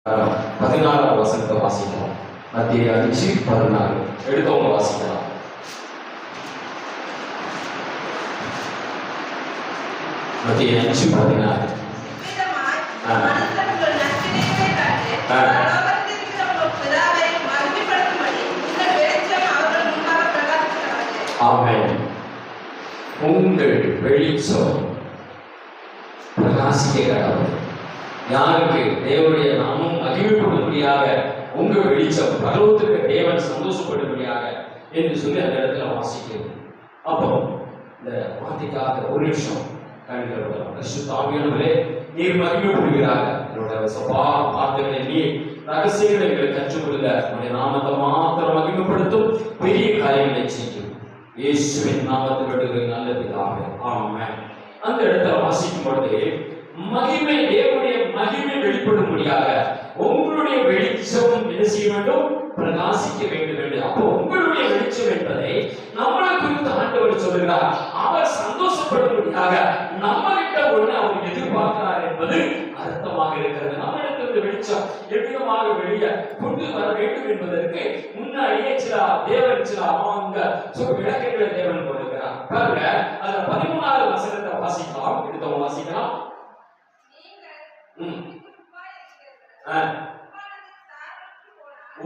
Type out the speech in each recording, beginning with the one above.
16 வசனத்தை வாசிக்கலாம். மத்திய 5:16 எடுத்தவங்க வாசிக்கலாம். மத்திய 5:16. ஆமென். உங்கள் வெளிச்சம் பிரகாசிக்க கடவுள். யாருக்கு? தேவனுடைய நாமம் மகிமைப்படும்படியாக உங்கள் வெளிச்சம் பரலோகத்துக்கு தேவன் சந்தோஷப்படும்படியாக என்று சொல்லி அந்த இடத்துல வாசிக்கிறது. அப்போ இந்த வார்த்தைக்காக ஒரு நிமிஷம் கண்களை நீர் மகிமைப்படுகிறாக என்னோட சபா வார்த்தைகளை நீர் ரகசியங்களை எங்களுக்கு கற்றுக் கொடுங்க. உடைய நாமத்தை மாத்திரம் மகிமைப்படுத்தும் பெரிய காரியங்களை செய்யும். இயேசுவின் நாமத்தில் விடுகிற நல்ல பிதாவே, ஆமென். அந்த இடத்துல வாசிக்கும் பொழுது மகிமை, தேவனுடைய மகிமை வெளிப்படும்படியாக உங்களுடைய வெளிச்சம் என்ன செய்ய வேண்டும்? பிரகாசிக்க வேண்டும் என்று. அப்போ உங்களுடைய வெளிச்சம் என்பதை நம்மளை குறித்து ஆண்டவர் சொல்கிறார். அவர் சந்தோஷப்படும்படியாக நம்ம கிட்ட ஒண்ணு அவர் எதிர்பார்க்கிறார் என்பது அர்த்தமாக இருக்கிறது. நம்ம இடத்துல வெளிச்சம் எவ்விதமாக வெளியே கொண்டு வர வேண்டும் என்பதற்கு முன்னாடியே தேவன் அவங்க விளக்கங்களை தேவன் கொடுக்கிறார். பாருங்க, அதுல 13வது வசனத்தை வாசிக்கலாம். எடுத்தவங்க வாசிக்கலாம்.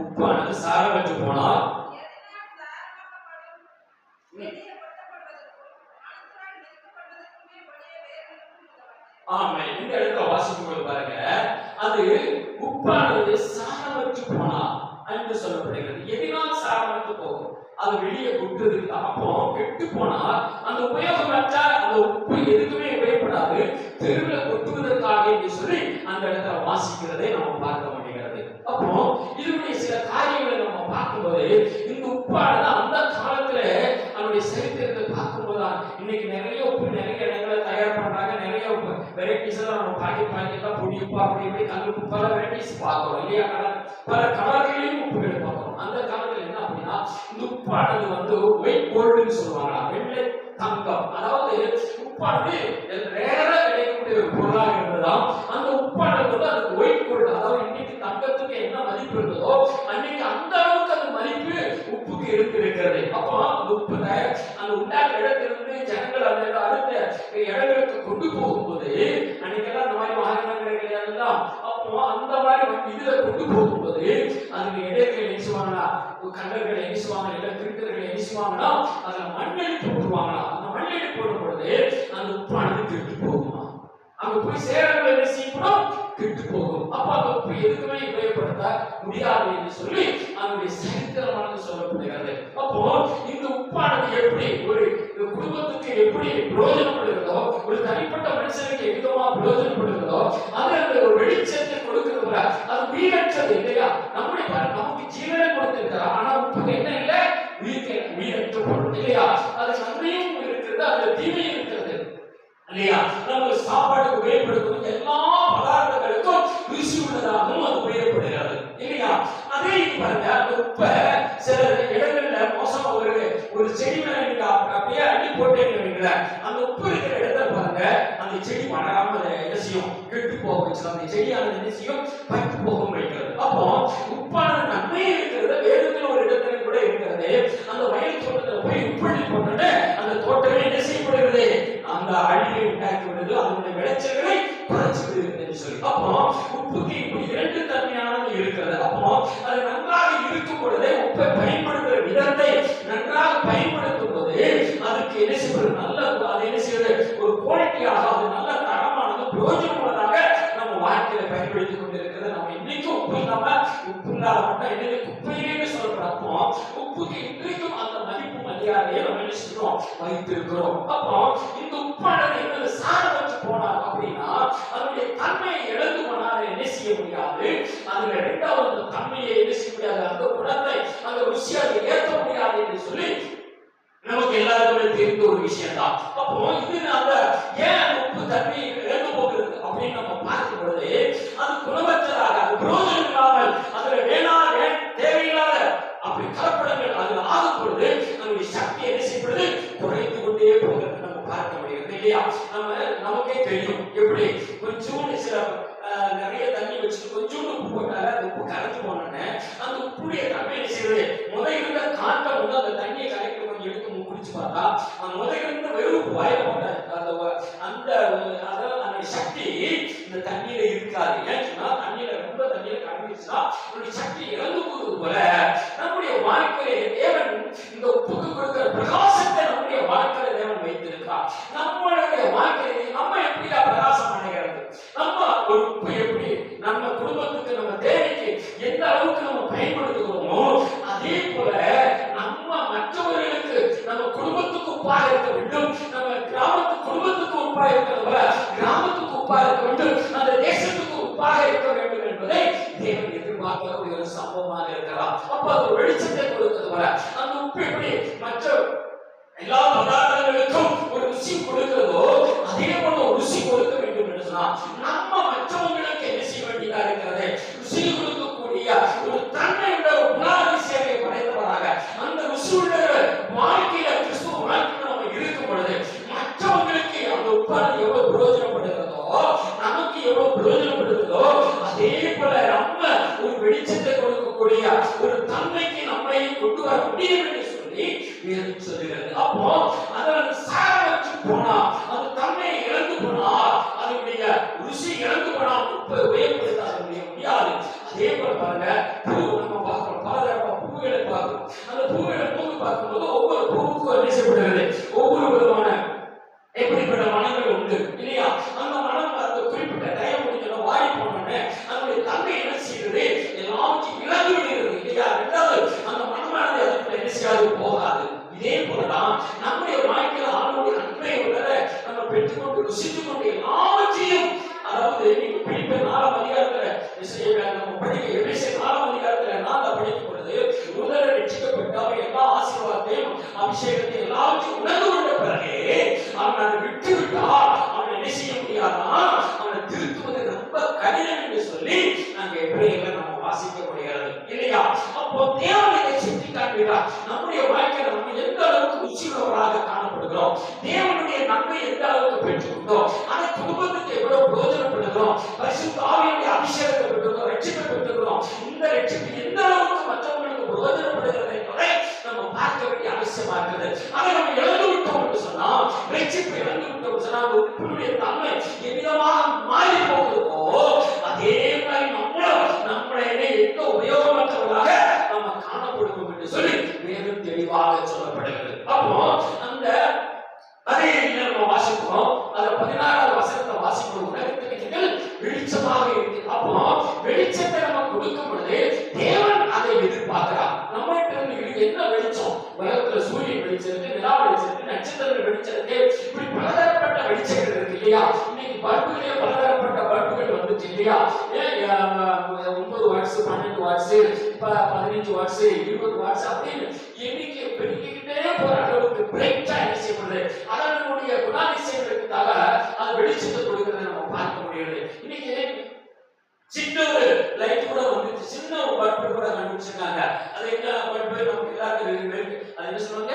உப்பானது சாரமற்று போனால் ஆமென். இந்த இடத்துல வாசிக்கும் போது பாருங்க, அது உப்பானது சாரமற்று போனா என்று சொல்லப்படுகிறது. எதனால் சாரமற்று போகும்? அது வெளியே கொட்டுறதுக்கு. அப்போ கெட்டு போனா அந்த உபயோகமற்ற அந்த உப்பு எதுக்குமே உபயோகப்படாது, தெருவில் கொட்டுவதற்காக என்று சொல்லி அந்த இடத்துல வாசிக்கிறதை நம்ம பார்க்க முடிகிறது. அப்போ இதனுடைய சில காரியங்களை நம்ம பார்க்கும்போது இந்த உப்பானது அந்த காலத்துல நம்முடைய சரித்திரத்தை பார்க்கும்போது இன்னைக்கு நிறைய உப்பு நிறைய இடங்களை தயார் பண்றாங்க. நிறைய வெரைட்டிஸ் எல்லாம் நம்ம பாக்கெட்லாம் பொடி உப்பு அப்படி இப்படி கல் உப்பு பல வெரைட்டிஸ் பார்க்கிறோம் இல்லையா? பல கலர்களையும் உப்புகளை பார்க்கிறோம். அந்த காலத்துல என்ன அப்படின்னா இந்த உப்பானது ஒயிட் கோல்டுன்னு சொல்லுவாங்க, வெள்ளை தங்கம். அதாவது உப்பானது ரேரா கிடைக்கக்கூடிய ஒரு பொருளாக இருந்ததாம். அந்த உப்பானது அதுக்கு ஒயிட் கோல்டு. அதாவது இன்னைக்கு தங்கத்துக்கு என்ன மதிப்பு இருந்ததோ அன்னைக்கு அந்த அளவுக்கு அந்த மதிப்பு உப்புக்கு இருக்கிறது. அப்போ அந்த உப்பு அந்த உண்டான இடத்திலிருந்து ஜனங்கள் அந்த அடுத்த இடங்களுக்கு கொண்டு போகும்போது அன்னைக்கெல்லாம் அந்த மாதிரி வாகனங்கள் கிடையாதுதான். அப்போ அந்த மாதிரி இதுல கொண்டு போகும்போது அதுக்கு இடையில எரிசுவாங்களா, கண்டர்கள் எரிசுவாங்க, இல்லை திருக்கர்கள் எரிசுவாங்கன்னா அதுல மண்ணெளி போட்டுருவாங்களா. அந்த மண்ணெளி போடும் பொழுது அந்த உப்பானது கெட்டு போகுமா? அங்க போய் சேரங்கள் என்ன செய்யப்படும்? கெட்டு போகும். அப்ப அந்த உப்பு எதுக்குமே உபயோகப்படுத்த முடியாது என்று சொல்லி அதனுடைய சரித்திரமானது சொல்லப்படுகிறது. அப்போ இந்த உப்பானது எப்படி ஒரு குடும்பத்துக்கு எப்படி பிரயோஜனப்படுகிறதோ, ஒரு தனிப்பட்ட மனுஷனுக்கு எவ்விதமா பிரயோஜனப்படுகிறதோ, அது அந்த ஒரு வெளிச்சத்தை கொடுக்கிறதுல அது உயிரற்றது இல்லையா? நமக்கு ஜீவனை கொடுத்திருக்கிறார். ஆனா உப்புக்கு என்ன இல்லை? உயிரற்ற பொருள் இல்லையா? அது நன்மையும் இருக்கிறது, அது தீமையும் இருக்கிறது இல்லையா? நம்ம சாப்பாடுக்கு உபயோகப்படுத்தும் எல்லா பதார்த்தங்களுக்கும் ருசி உள்ளதாகவும் அது உபயோகப்படுகிறது இல்லையா? அதே பாருங்க, அந்த உப்பை சில இடங்கள்ல மோசமா ஒரு செடி மேல நீங்க அப்படியே அள்ளி போட்டேன்னு அந்த உப்பு இருக்கிற இடத்துல பாருங்க, அந்த செடி வளராம என்ன செய்யும்? கெட்டு போக வச்சு அந்த செடியானது என்ன செய்யும்? பட்டு போக வைக்கிறது. அப்போ உப்பான நன்மை இருக்கிறது. வேதத்துல ஒரு இடத்துல கூட இருக்கிறது, அந்த வயல் தோட்டத்துல போய் உப்பள்ளி போட்டு அந்த தோட்டமே என்ன செய்யப்படுகிறது? அந்த அழிவை உண்டாக்கி விடுது, அதனுடைய விளைச்சல்களை குறைச்சு விடுகிறது என்று சொல்லி. அப்போ உப்புக்கு இப்படி இரண்டு தன்மையானது இருக்கிறது. அப்போ அது நன்றாக இருக்கும் பொழுது உப்பை பயன்படுத்துகிற விதத்தை நன்றாக பயன்படுத்தும் போது அதுக்கு என்ன செய்வது? நல்ல அது என்ன செய்வது? ஒரு குவாலிட்டியாக, அது நல்ல தரமானது, பிரயோஜனமானதாக நம்ம வாழ்க்கையில பயன்படுத்திக் கொண்டிருக்கிறது. நம்ம இன்னைக்கும் உப்பு இல்லாம உப்பு இல்லாத மட்டும் இன்னைக்கு குப்பையிலே சொல்றப்போ உப்புக்கு இன்றைக்கும் அந்த மதிப்பு மரியாதையை நம்ம என்ன செய்யணும்? வைத்திருக்கிறோம். அப்போ இந்த உப்பானது என்னது? சாரமற்று போனார் அப்படின்னா அதனுடைய தன்மையை இழந்து போனார், என்ன செய்ய முடியாது. அதுல இரண்டாவது தன்மையை என்ன செய்ய முடியாது? அந்த குணத்தை, அந்த ருசி அதை ஏற்க முடியாது என்று சொல்லி நமக்கு எல்லாருக்குமே தெரிந்த ஒரு விஷயம் தான். அப்போ இது அந்த ஏன் அந்த உப்பு தன்மையை இழந்து போகிறது அப்படின்னு நம்ம பார்க்கும் பொழுது அது குணமற்றதாக, அது பிரயோஜனம் இல்லாமல், அதுல தேவையில்லாத அப்படி கலப்படங்கள் அதுல ஆகும் பொழுது நம்முடைய சக்தி என்ன செய்யப்படுது? குறைந்து கொண்டே போகிறது நம்ம பார்க்க முடிகிறது இல்லையா? நமக்கே தெரியும் எப்படி கொஞ்சோண்டு சில நிறைய தண்ணி வச்சுட்டு கொஞ்சோண்டு போட்டால அந்த உப்பு கரைஞ்சு போனோடனே அந்த உப்புடைய தன்மை என்ன செய்யுது? முதல் இருந்த காட்டம் வந்து அந்த தண்ணியை கரைக்கு கொஞ்சம் எடுத்து குடிச்சு பார்த்தா அந்த முதல் இருந்த வெறும் உப்பு வாயில போட்டாரு அந்த அதாவது அந்த சக்தி இந்த தண்ணீரை இருக்காது. ஏன்னு சொன்னா தண்ணீரை ரொம்ப தண்ணீரை கரைஞ்சிச்சுன்னா உங்களுடைய சக்தி இழந்து போவது போல நம்முடைய வாழ்க்கையில தேவன் இந்த உப்புக்கு கொடுக்கிற பிரகாசத்தை நம்முடைய வாழ்க்கையில தேவன் வைத்திருக்கார். நம்மளுடைய வாழ்க்கையில நம்ம எப்படியா பிரகாசம் அடைகிறது? நம்ம ஒரு உப்பு எப்படி நம்ம குடும்பத்துக்கு நம்ம தேவைக்கு எந்த அளவுக்கு நம்ம பயன்படுத்துகிறோமோ அதே போல நம்ம மற்றவர்களுக்கு நம்ம குடும்பத்துக்கு உப்பாக இருக்க வேண்டும். நம்ம கிராமத்து குடும்பத்துக்கு உப்பாக இருக்கிறது போல கிராமத்துக்கு உப்பாக இருக்க வேண்டும். அந்த தேசத்துக்கு உப்பாக இருக்க வேண்டும் என்பதை தேவன் எதிர்பார்க்கக்கூடிய ஒரு சம்பவமாக இருக்கலாம். அப்ப அது வெளிச்சத்தை கொடுக்கிறது போல அந்த உப்பு எப்படி மற்ற எல்லா பதார்த்தங்களுக்கும் ஒரு ருசி கொடுக்கிறதோ அதே போல ஒரு ருசி கொடுக்க வேண்டும் என்று சொன்னால் நம்ம மற்றவங்களுக்கு என்ன செய்ய வேண்டியதா இருக்கிறது? ருசி கொடுக்கக்கூடிய ஒரு தன்மை உள்ள ஒரு குணாதிசயத்தை படைத்தவராக அந்த ருசி உள்ள வாழ்க்கையில கிறிஸ்துவ வாழ்க்கையில நம்ம இருக்கும் பொழுது மற்றவங்களுக்கு அந்த உப்பானது எவ்வளவு பிரயோஜனப்படுகிறதோ நமக்கு எவ்வளவு பிரயோஜனப்படுகிறதோ அதே போல நம்ம ஒரு வெளிச்சத்தை கொடுக்கக்கூடிய ஒரு தன்மைக்கு நம்மளை கொண்டு வர முடியும் என்று சொல்லி வேதம் சொல்லுகிறது. அப்போ அதற்கு சாரவற்று போனா அது தன்மையை இழந்து போனா அதனுடைய ருசி இழந்து போனா உப்பை உபயோகப்படுத்த முடியாது. அதே போல பாருங்க, பூ நம்ம பார்க்கிறோம், பலதரப்பட்ட பூக்களை பார்க்கிறோம். அந்த பூக்களை பார்க்கும்போது ஒவ்வொரு பூவுக்கும் என்ன செய்யப்படுகிறது? ஒவ்வொரு விதமான எப்படிப்பட்ட மனங்கள் உண்டு இல்லையா? அந்த மனம் அந்த குறிப்பிட்ட டைம் முடிஞ்சோம் வாடி போனோன்னு அதனுடைய தன்மை என்ன செய்யுது? எல்லாத்தையும் இழந்து விடுகிறது இல்லையா? ரெண்டாவது அந்த மனமானது அதுக்குள்ள என்ன செய்யாது? போகாது. இதே போலதான் நம்முடைய வாழ்க்கையில ஆளுடைய நன்மை உள்ளதை நம்ம பெற்றுக்கொண்டு ருசித்துக் கொண்டு எல்லாவற்றையும் அதாவது நீங்க பிடிப்ப 4ஆம் அதிகாரத்துல நம்ம படிக்க எபேசியர் 4ஆம் அதிகாரத்துல 4 படிக்கும் பொழுது முதல்ல ரட்சிக்கப்பட்டவர் எல்லா ஆசீர்வாதத்தையும் அபிஷேகத்தையும் எல்லாவற்றையும் உணர்ந்து கொண்ட பிறகு அவன் அதை விட்டு விட்டால் அவன் என்ன செய்ய முடியாதான்? அவனை திருத்துவது ரொம்ப கடினம் என்று சொல்லி நாங்க எபிரேயர்ல நம்ம வாசிக்க முடிகிறது இல்லையா? அப்போ தேவன் இதை சுட்டி காட்டுகிறார். நம்முடைய வாழ்க்கையில நம்ம எந்த அளவுக்கு ருசியுள்ளவராக காணப்படுகிறோம், தேவனுடைய நன்மை எந்த அளவுக்கு பெற்றுக்கொண்டோம், அதை குடும்பத்துக்கு எவ்வளவு பிரயோஜனப்படுகிறோம், பரிசுத்த ஆவியுடைய அபிஷேகத்தை பெற்றுக்கிறோம், ரட்சிப்பை பெற்றுக்கிறோம், இந்த ரட்சிப்பு எந்த அளவுக்கு மற்றவங்களுக்கு பிரயோஜனப்படுகிறது என்பதை நம்ம பார்க்க வேண்டிய அவசியமா இருக்குது. அதை நம்ம இழந்து விட்டோம் என்று சொன்னால், ரட்சிப்பை இழந்து விட்டோம் சொன்னால் உங்களுடைய தன்மை எவ்விதமாக மாறி போகிறதோ அதே மாதிரி நம்மளை எந்த உபயோகமற்றவர்களாக நம்ம காணப்படுவோம் என்று சொல்லி வேதம் தெளிவாக சொல்லப்படுகிறது. அப்போ அந்த அதே நம்ம வாசிப்போம், அந்த 16வது வசனத்தை வாசிப்போம், உலகத்துக்கு நீங்கள் வெளிச்சமாக இருக்கு. அப்போ வெளிச்சத்தை நம்ம கொடுக்கும் பொழுது தேவன் அதை எதிர்பார்க்கிறார். நம்மகிட்ட என்ன வெளிச்சம்? உலகத்துல சூரியன் வெளிச்சம் இருக்கு, நிலா வெளிச்சம் இருக்கு, நட்சத்திரங்கள் வெளிச்சம் இருக்கு, இப்படி பலதரப்பட்ட வெளிச்சங்கள் இருக்கு இல்லையா? இன்னைக்கு பல்புகளே பலதரப்பட்ட பல்புகள் வந்துச்சு இல்லையா? 9 வாட்ஸ், 12 வாட்ஸ், 15 வாட்ஸ், 20 வாட்ஸ் அப்படின்னு எண்ணிக்கை பெருக்கிக்கிட்டே போற அளவுக்கு பிரைட்டா என்ன செய்யப்படுது? அதான் நம்முடைய குணாதிசயங்களுக்காக அது வெளிச்சத்தை கொடுக்கிறத நம்ம பார்க்க முடியுது. இன்னைக்கு சின்ன ஒரு லைட் கூட வந்துச்சு, சின்ன ஒரு பல்பு கூட கண்டுபிடிச்சிருக்காங்க. அது என்ன பல்பு? நமக்கு எல்லாருக்கும் அது என்ன சொல்லுவாங்க?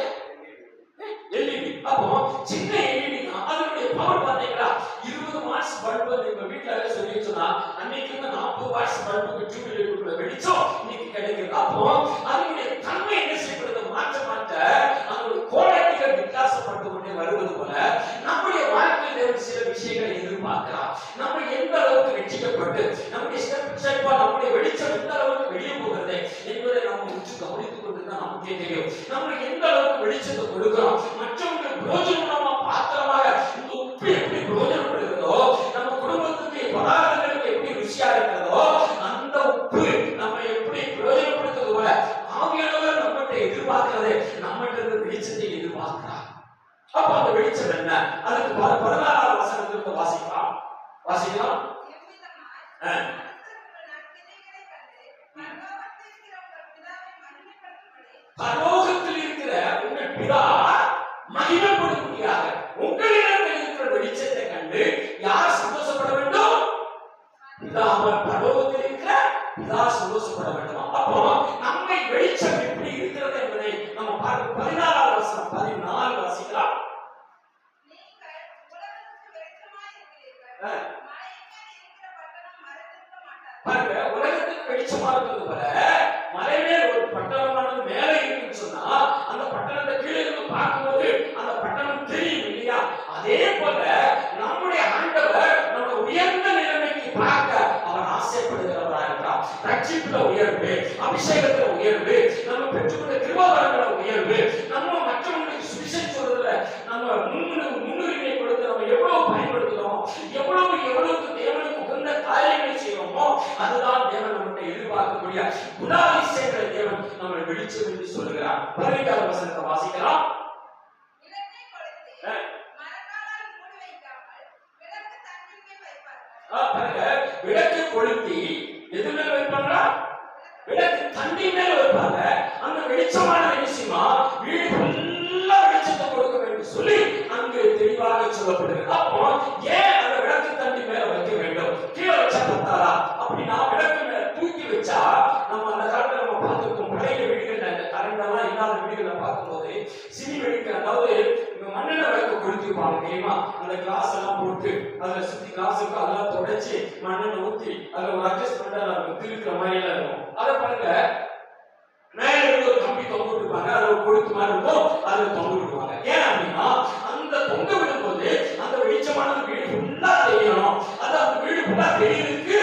எல்இடி. அப்போ சின்ன எல்இடி தான் அதனுடைய பவர் பாத்தீங்களா? 20 வாட்ஸ் பல்பு நம்ம வீட்டுல சொல்லி சொன்னா அன்னைக்கு 40 வாட்ஸ் பல்புக்கு டியூப்லைட் வெளிச்சம் இன்னைக்கு கிடைக்குது. அப்போ அதனுடைய தன்மை என்ன செய்யப்படுது? மாற்ற மாற்ற அதனுடைய குவாலிட்டிகள் வித்தியாசப்பட்டு கொண்டே வருவது போல நம்முடைய வாழ்க்கையில் சில விஷயங்களை எதிர்பார்க்கலாம். நம்ம எந்த அளவுக்கு ரட்சிக்கப்பட்டு நம்முடைய ஸ்டெப்பா நம்முடைய வெளிச்சம் எந்த அளவுக்கு வெளியே போகிறது என்பதை நம்ம உற்று கவனித்துக் கொண்டுதான் நமக்கே தெரியும். நம்ம எந்த அளவுக்கு வெளிச்சத்தை கொடுக்கிறோம், மற்றவங்களுக்கு பிரயோஜனமா பாத்திரமாக இந்த உப்பு எப்படி பிரயோஜனப்படுகிறதோ, நம்ம குடும்பத்துக்கு பதார்த்தங்களுக்கு எப்படி ருசியா இருக்கிறதோ அந்த உப்பு நம்ம எப்படி பிரயோஜனப்படுத்துறது போல ஆவியானவர் நம்மகிட்ட எதிர்பார்க்கிறது, நம்மகிட்ட இருந்து வெளிச்சத்தை எதிர்பார்க்கிறார். அப்ப அந்த வெளிச்சம் என்ன? அதுக்கு 16வது வசனத்திலிருந்து வாசிக்கலாம். பரலோகத்தில் இருக்கிற உங்கள் பிதா மகிமைப்படும்படியாக உங்களிடத்தில் இருக்கிற வெளிச்சத்தை கண்டு யார் சந்தோஷப்பட வேண்டும்? பிதா. பரலோகத்தில் இருக்கிற பிதா சந்தோஷப்பட வேண்டும். அப்போ நம்மை வெளிச்சம் எப்படி இருக்கிறது என்பதை நம்ம பார்க்க 16வது வசனம் 14 வாசிக்கலாம். பாருங்க, உலகத்துக்கு வெளிச்சமா இருக்கிறது போல மலை மேல் ஒரு பட்டணமானது மேலே இருக்குன்னு சொன்னா அந்த பட்டணத்தை கீழே இருந்து பார்க்கும்போது அந்த பட்டணம் தெரியும் இல்லையா? அதே போல நம்முடைய ஆண்டவர் நம்ம உயர்ந்த நிலைமைக்கு பார்க்க அவர் ஆசைப்படுகிறவராக இருக்கிறார். ரட்சிப்புல உயர்வு, அபிஷேகத்துல உயர்வு, நம்ம பெற்றுக்கொண்ட கிருபாவரங்கள உயர்வு, நம்ம மற்றவங்களுக்கு சுவிசேஷம் சொல்றதுல நம்ம முன்னுரிமை கொடுத்து நம்ம எவ்வளவு பயன்படுத்துறோம், எவ்வளவுக்கு தேவனுக்கு உகந்த காரியங்களை செய்வோமோ அதுதான் தேவன் நம்மகிட்ட எதிர்பார்க்கக்கூடிய குணாதிசயங்களை தேவன் நம்மளை வெளிச்சம் என்று சொல்லுகிறார். 15வது வசனத்தை வாசிக்கலாம். விளக்கு கொளுத்தி எது மேல வைப்பாங்களா? விளக்கு தண்ணி மேல வைப்பாங்க. அந்த வெளிச்சமான விஷயமா வீடு ஃபுல்லா வெளிச்சத்தை கொடுக்க வேண்டும் சொல்லி அங்கு தெளிவாக சொல்லப்படுகிறது. அப்போ ஏன் அந்த விளக்கு தண்ணி மேல வைக்க வேண்டும்? கீழே வச்சா பத்தாரா? அப்படின்னா விளக்கு மேல தூக்கி வச்சா நம்ம அந்த காலத்துல நம்ம பார்த்துருக்கோம். பழைய வீடுகள்ல இந்த கரண்ட் எல்லாம் இல்லாத வீடுகளை பார்க்கும்போது சினி வெடிக்க, அதாவது மண்ணெண்ணெய் விளக்கு கொளுத்திருப்பாங்க தெரியுமா? அந்த கிளாஸ் எல்லாம் போட்டு அதுல சுத்தி கிளாஸுக்கு அதெல்லாம் தொடச்சு மண்ணெண்ணெய் ஊத்தி அதுல ஒரு அட்ஜஸ்ட்மெண்ட் திருக்கிற மாதிரி எல்லாம் இருக்கும். அதை பாருங்க, மேல இருந்து ஒரு கம்பி தொங்க விட்டுருப்பாங்க, அதுல ஒரு கொழுத்து மாதிரி இருக்கும், அதுல தொங்க விடுவாங்க. ஏன் அப்படின்னா அந்த தொங்க விடும்போது அந்த வெளிச்சமானது வீடு ஃபுல்லா தெரியணும். அது அந்த வீடு ஃபுல்லா தெரியறதுக்கு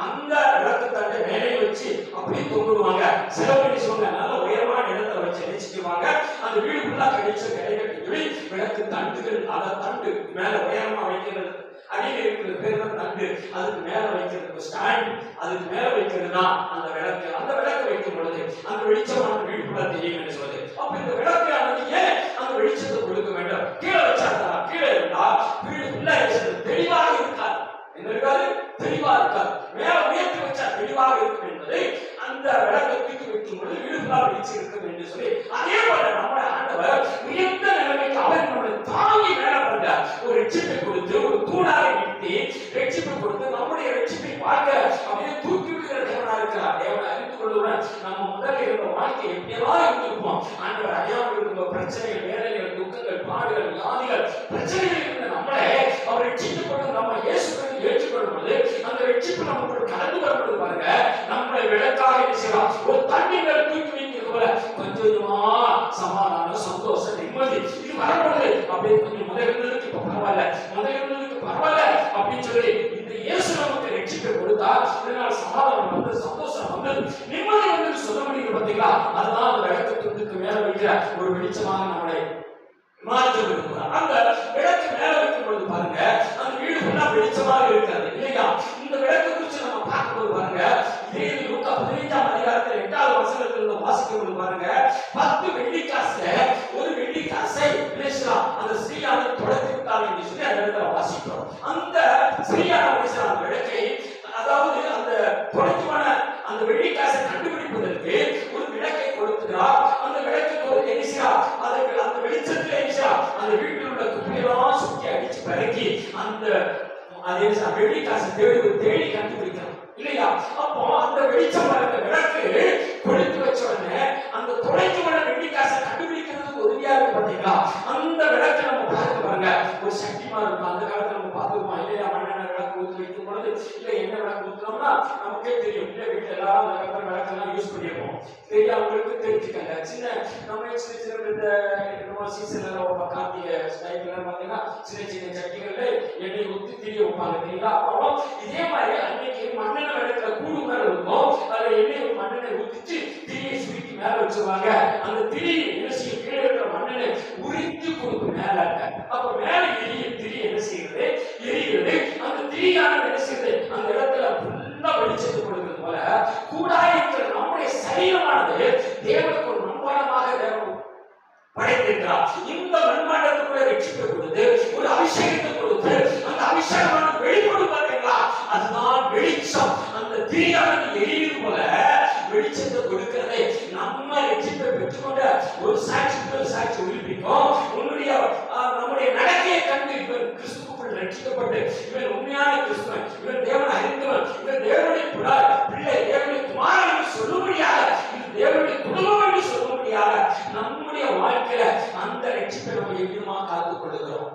அந்த விளக்கு தண்டை மேலே வச்சு அப்படியே தொங்குடுவாங்க. சிலவு நினைச்சுவாங்க நல்ல உயரமான இடத்துல வச்சு நினைச்சுக்குவாங்க. அந்த வீடு ஃபுல்லா கழிச்சு கிடைக்கட்டி விளக்கு தண்டுகள், அதை தண்டு மேல உயரமா வைக்கிறது, அடியில் இருக்கிற பேர் தான் தண்டு, அதுக்கு மேல வைக்கிறது ஸ்டாண்ட், அதுக்கு மேல வைக்கிறது தான் அந்த விளக்கு. அந்த விளக்கு வைக்கும் பொழுது அந்த வெளிச்சமான வீடு ஃபுல்லா தெரியும் என்று சொல்லுது. அப்ப இந்த விளக்கு ஆனது ஏன் அந்த வெளிச்சத்தை கொடுக்க வேண்டும்? கீழே வச்சா, கீழே இருந்தா வீடு ஃபுல்லா தெளிவாக இருக்காது. என்ன இருக்காது? தெளிவா இருக்காது. மேல உயர்த்தி வச்சா தெளிவாக இருக்கும் என்பதை அந்த விளக்கை தூக்கி வைக்கும் பொழுது வீடுகளா வெளிச்சு இருக்கும் என்று சொல்லி, அதே போல நம்முடைய ஆண்டவர் உயர்ந்த நிலைமைக்கு அவர் நம்மளை தாங்கி மேல வந்த ஒரு ரட்சிப்பை கொடுத்து ஒரு தூணாக நிறுத்தி ரட்சிப்பை கொடுத்து நம்முடைய ரட்சிப்பை பார்க்க அப்படியே தூக்கி விடுகிற தேவனா இருக்கிறார். தேவனை அறிந்து கொள்ளுடன் நம்ம முதல்ல இருந்த வாழ்க்கை எப்படியெல்லாம் இருந்திருப்போம். ஆண்டவர் அறியாமல் இருந்த பிரச்சனைகள், வேதனைகள், துக்கங்கள், பாடுகள், வியாதிகள், பிரச்சனைகள் இருந்த நம்மளை அவர் ரட்சிக்கப்பட்டு நம்ம இயேசுவை ஏற்றுக்கொள்ளும் பொழுது அந்த ரட்சிப்பு நமக்கு கலந்து வரப்படுது. பாருங்க, நம்மளை விளக்காக செய்யலாம். ஒரு தண்ணி மேல தூக்கி வைக்கிறது போல கொஞ்சம் கொஞ்சமா சமாதானம், சந்தோஷம், நிம்மதி இது வரப்படுது. அப்படியே கொஞ்சம் முதல் இருந்ததுக்கு இப்ப பரவாயில்ல, முதல் இருந்ததுக்கு பரவாயில்ல அப்படின்னு சொல்லி இந்த இயேசு நமக்கு ரட்சிப்பை கொடுத்தா இதனால சமாதானம் வந்து, சந்தோஷம் வந்து, நிம்மதி வந்து சொல்ல முடியுது. பார்த்தீங்களா? அதுதான் அந்த விளக்கத்துக்கு மேல வைக்கிற ஒரு வெளிச்சமாக நம்மளை மாற்ற விரும்புகிறார். அந்த விளக்கு மேல வைக்கும் பொழுது பாருங்க அந்த வீடு ஃபுல்லா வெளிச்சமாக இருக்கிறது இல்லையா? இந்த விளக்கு குறித்து நம்ம பார்க்கும்போது பாருங்க, இதே லூக்கா 15ஆம் அதிகாரத்தில் 8வது வசனத்துல வாசிக்கும்போது பாருங்க, 10 வெள்ளிக்காசை ஒரு வெள்ளிக்காசை அந்த ஸ்ரீயானது தொடர்ந்து விட்டார் என்று சொல்லி அந்த இடத்துல வாசிக்கிறோம். அந்த ஸ்ரீயான அந்த விளக்கை, அதாவது அந்த தொடர்ச்சியான அந்த வெள்ளிக்காசை கண்டுபிடிப்பதற்கு ஒரு விளக்கை கொடுக்கிறார். அந்த விளக்கு ஒரு எரிசா அந்த வெளிச்சத்தில் எரிசா அந்த வீட்டில் உள்ள குப்பையெல்லாம் சுற்றி அடிச்சு பறக்கி அந்த வெள்ளிக்காசை தேடி கண்டுபிடிக்கிறார் இல்லையா? அப்போ அந்த வெளிச்சம் அந்த விளக்கு கொடுத்து வச்ச உடனே அந்த தொலைச்சுவன வெள்ளிக்காசை கண்டுபிடிக்கிறதுக்கு உதவியா இருக்கு. பாத்தீங்களா? அந்த விளக்கு நம்ம பார்க்க பாருங்க ஒரு சக்திமா இருக்கும். அந்த காலத்துல நம்ம பார்த்துருப்போம் இல்லையா? மண்ணெண்ணெய் விளக்கு ஊற்றி வைக்கும் பொழுது இல்ல என்ன விளக்கு ஊற்றுனோம்னா நமக்கே தெரியும். இல்ல வீட்டுல எல்லாரும் அந்த காலத்துல விளக்கெல்லாம் யூஸ் பண்ணிருப்போம். தெரியும், அவங்களுக்கு தெரிஞ்சுக்கங்க. சின்ன நம்ம சின்ன இந்த சீசன்ல கார்த்திகை டைப்ல பாத்தீங்கன்னா சின்ன சின்ன சட்டிகள்ல எண்ணெய் ஊற்றி திரிய வைப்பாங்க தெரியுங்களா? அப்போ இதே மாதிரி அன்னைக்கு மண்ணெண்ணெய் விளக்குல கூடு மேல இருக்கும். அதுல எண்ணெய் மண்ணெண்ணெய் ஊத்திட்டு திரியை சுருக்கி மேல வச்சுருவாங்க. அந்த திரி என்ன செய்யும்? கீழே இருக்கிற மண்ணெண்ணெய் உரித்து கொடுக்கும் மேல. அப்ப மேல திரி என்ன செய்யுது? எரிகிறது. அந்த திரியானது என்ன செய்யுது? அந்த இடத்துல ஃபுல்லா வெளிச்சத்தை கொடுக்கிறது போல கூடாய் இருக்கிற நம்முடைய சரீரமானது தேவனுக்கு ஒரு மண்பாண்டமாக தேவன் படைத்திருக்கிறார். இந்த மண்பாண்டத்துக்குள்ள ரட்சிப்பை கொடுத்து ஒரு அபிஷேகத்தை கொடுத்து அந்த அபிஷேகமானது வெளிப்படும். பார்த்தீங்களா? அதுதான் வெளிச்சம். அந்த திரியானது எரியுது போல வெளிச்சத்தை கொடுக்கிறதை நம்ம ரட்சிப்பை பெற்றுக்கொண்ட ஒரு சாட்சி உயிர்ப்பிக்கும். உன்னுடைய நம்முடைய நடக்கையை கண்டு இவன் கிறிஸ்துவுக்குள் ரட்சிக்கப்பட்டு இவன் உண்மையான கிறிஸ்துவன், இவன் தேவனை அறிந்தவன், இவன் தேவனுடைய பிள்ளை, தேவனுடைய குமாரன் என்று சொல்லும்படியாக, இது தேவனுடைய குடும்பம் என்று சொல்லும்படியாக நம்முடைய வாழ்க்கையில அந்த ரட்சிப்பை நம்ம எவ்விதமாக காத்துக் கொள்ளுகிறோம்.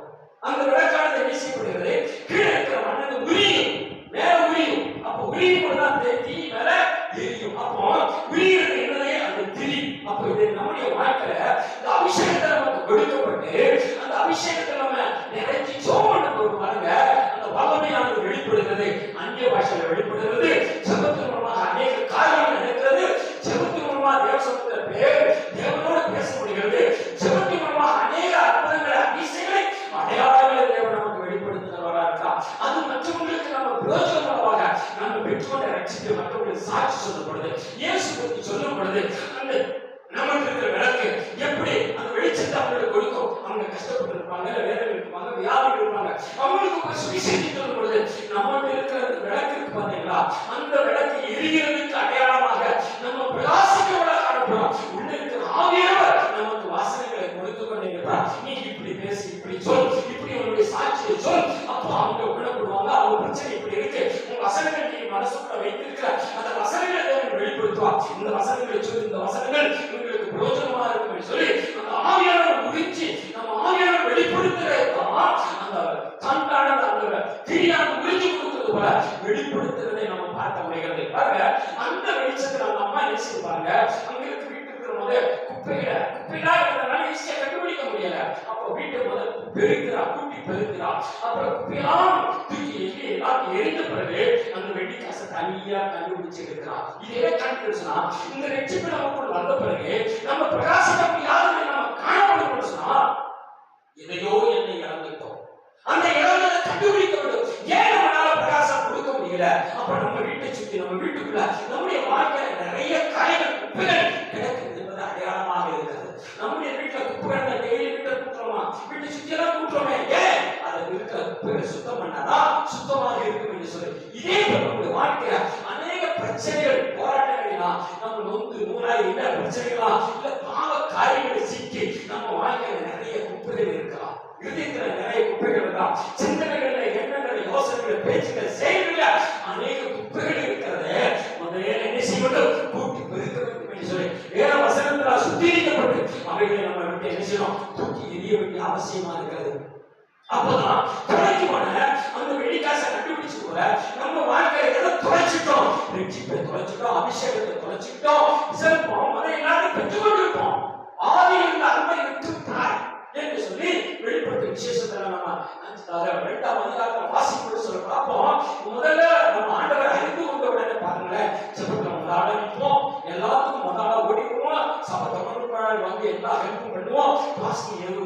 அந்த விளக்கானது என்ன செய்யப்படுகிறது? கீழே இருக்கிற மண்ணது உரியும், மேல உரியும். அப்ப உரியும் எரியும். அப்போ விழிகிறது என்னதே அந்த திரி. அப்போ இது நம்முடைய வாழ்க்கையில இந்த அபிஷேகத்தை நமக்கு கொடுக்கப்பட்டு அந்த அபிஷேகத்தை நம்ம நிறைச்சி சோமன்னு பாருங்க, அந்த வல்லமையானது வெளிப்படுகிறது, அந்நிய பாஷையில வெளிப்படுகிறது, ஜெபத்தின் மூலமாக அநேக காரியங்கள் நடக்கிறது, ஜெபத்தின் மூலமாக தேவசமூகத்துல தேவனோடு பேச முடிகிறது, ஜெபத்தின் மூலமாக அநேக அற்புதங்களை அதிசயங்களை அடையாளங்களை தேவன் நமக்கு வெளிப்படுத்துகிறவரா இருக்கா. அது மற்றவங்களுக்கு நம்ம பிரயோஜனமாக நம்ம பெற்றோரை ரட்சித்து மற்றவங்களுக்கு சாட்சி சொல்லப்படுது, இயேசு பற்றி சொல்லப்படுது. அந்த நமக்கு இருக்கிற விளக்கு எப்படி அந்த வெளிச்சத்தை அவங்களுக்கு கொடுக்கும். அவங்க கஷ்டப்பட்டு இருப்பாங்க, வேதனை இருப்பாங்க, வியாதி இருப்பாங்க, அவங்களுக்கு போய் சுவிசேஷம் சொல்லும் பொழுது நம்மகிட்ட இருக்கிற அந்த விளக்கு இருக்கு பாத்தீங்களா, அந்த விளக்கு எரிகிறதுக்கு அடையாளமாக நம்ம பிரகாசிக்கவளா காணப்படும். உள்ள இருக்கிற ஆவியானவர் நமக்கு வாசனைகளை கொடுத்து கொண்டே இருக்கிறார். நீ இப்படி பேசி, இப்படி சொல், இப்படி உங்களுடைய சாட்சியை சொல், அப்போ அவங்க குணப்படுவாங்க. அவங்க பிரச்சனை இப்படி இருக்கு, உங்க வசனங்கள் நீ மனசுக்குள்ள வைத்திருக்கிற அந்த வசனங்களை வெளிப்படுத்துவார். இந்த வசனங்களை சொல்லி, இந்த வசனங்கள் உங்களுக்கு பிரயோஜனமா இருக்கும் சொல்லி அந்த ஆவியானவர் உறிஞ்சி நம்ம ஆவியானவர் வெளிப்படுத்துறதுதான் அந்த தண்டான அந்த கிரியான உறிஞ்சி கொடுக்கிறது போல வெளிப்படுத்துறதை நம்ம பார்க்க முடிகிறது. பாருங்க, அந்த வெளிச்சத்தை நம்ம அம்மா நினைச்சு பாருங்க, அங்க இருக்கு வீட்டுக்கு இருக்கிற போது குப்பைகளா இருக்கிறதுனால ஈஸியா கண்டுபிடிக்க முடியல. அப்போ வீட்டை முதல் பெருக்கிறா, கூட்டி பெருக்கிறா, அப்புறம் குப்பையெல்லாம் தூக்கி எல்லாத்தையும் எரிந்த பிறகு அந்த வெள்ளி காசை தனியா கண்டுபிடிச்சு எடுக்கிறா. இதே கண்டுபிடிச்சுனா இந்த ரெட்சிப்பு நமக்குள் வந்த பிறகு நம்ம பிரகாசிக்க முடியாத நம்ம காணப்படும் சொன்னா எதையோ என்னை இழந்துட்டோம். அந்த இழந்ததை கண்டுபிடிக்க வேண்டும். ஏன் நம்மளால பிரகாசம் கொடுக்க முடியல? அப்ப நம்ம வீட்டை சுத்தி, நம்ம வீட்டுக்குள்ள நம்முடைய வாழ்க்கையில நிறைய காய்கள் குப்பைகள் கிடக்குது என்பது அடையாளமாக இருக்கிறது. நம்முடைய வீட்டுல குப்பைகள் டெய்லி வீட்டை கூட்டுறோமா, வீட்டை சுத்தி எல்லாம் கூட்டுறோமே, ஏன் அதை இருக்கிற குப்பைகளை சுத்தம் பண்ணாதான் சுத்தமாக இருக்கும் என்று சொல்லி. இதே நம்முடைய வாழ்க்கையில அநேக பிரச்சனைகள், போராட்டங்களா, நம்ம நொந்து நூறாய் என்ன பிரச்சனைகளா, இல்ல பாவ காரியங்களை சிக்கி நம்ம வாழ்க்கையில நிறைய குப்பைகள் இருக்கலாம். இதயத்துல நிறைய குப்பைகள் இருக்கலாம். சிந்தனைகள்ல, எண்ணங்கள், யோசனைகள், பேச்சுகள், செயல்கள் அநேக குப்பைகள் இருக்கிறது. முதல்ல என்ன செய்யணும்? கூட்டி பெருக்க வேண்டும் என்று சொல்லி வேற வசனங்களால் சுத்திகரிக்கப்பட்டு அவைகளை நம்ம விட்டு என்ன செய்யணும்? தூக்கி எரிய வேண்டிய அவசியமா இருக்கிறது. அப்பதான் துளைக்குமான அந்த வெள்ளிக்காசை கண்டுபிடிச்சு போல நம்ம வாழ்க்கையில எதை துளைச்சிட்டோம்? ரட்சிப்பை துளைச்சிட்டோம், அபிஷேகத்தை துளைச்சிட்டோம், சிறப்போம், அதை எல்லாரும் பெற்றுக்கொண்டிருப்போம். ஆதியில் இருந்த அன்பை விட்டுவிட்டார் என்று சொல்லி வெளிப்படுத்த விசேஷத்துல நம்ம 2ஆம் அதிகாரத்துல வாசிப்பு சொல்ல பார்ப்போம். முதல்ல நம்ம ஆண்டவரை அறிந்து கொண்ட உடனே பாருங்களேன், ஜெபத்துல முதலாள நிற்போம், எல்லாத்துக்கும் முதலாள ஓடிடுவோம், சபை தொடர்பு வந்து எல்லா ஹெல்ப்பும் பண்ணுவோம்.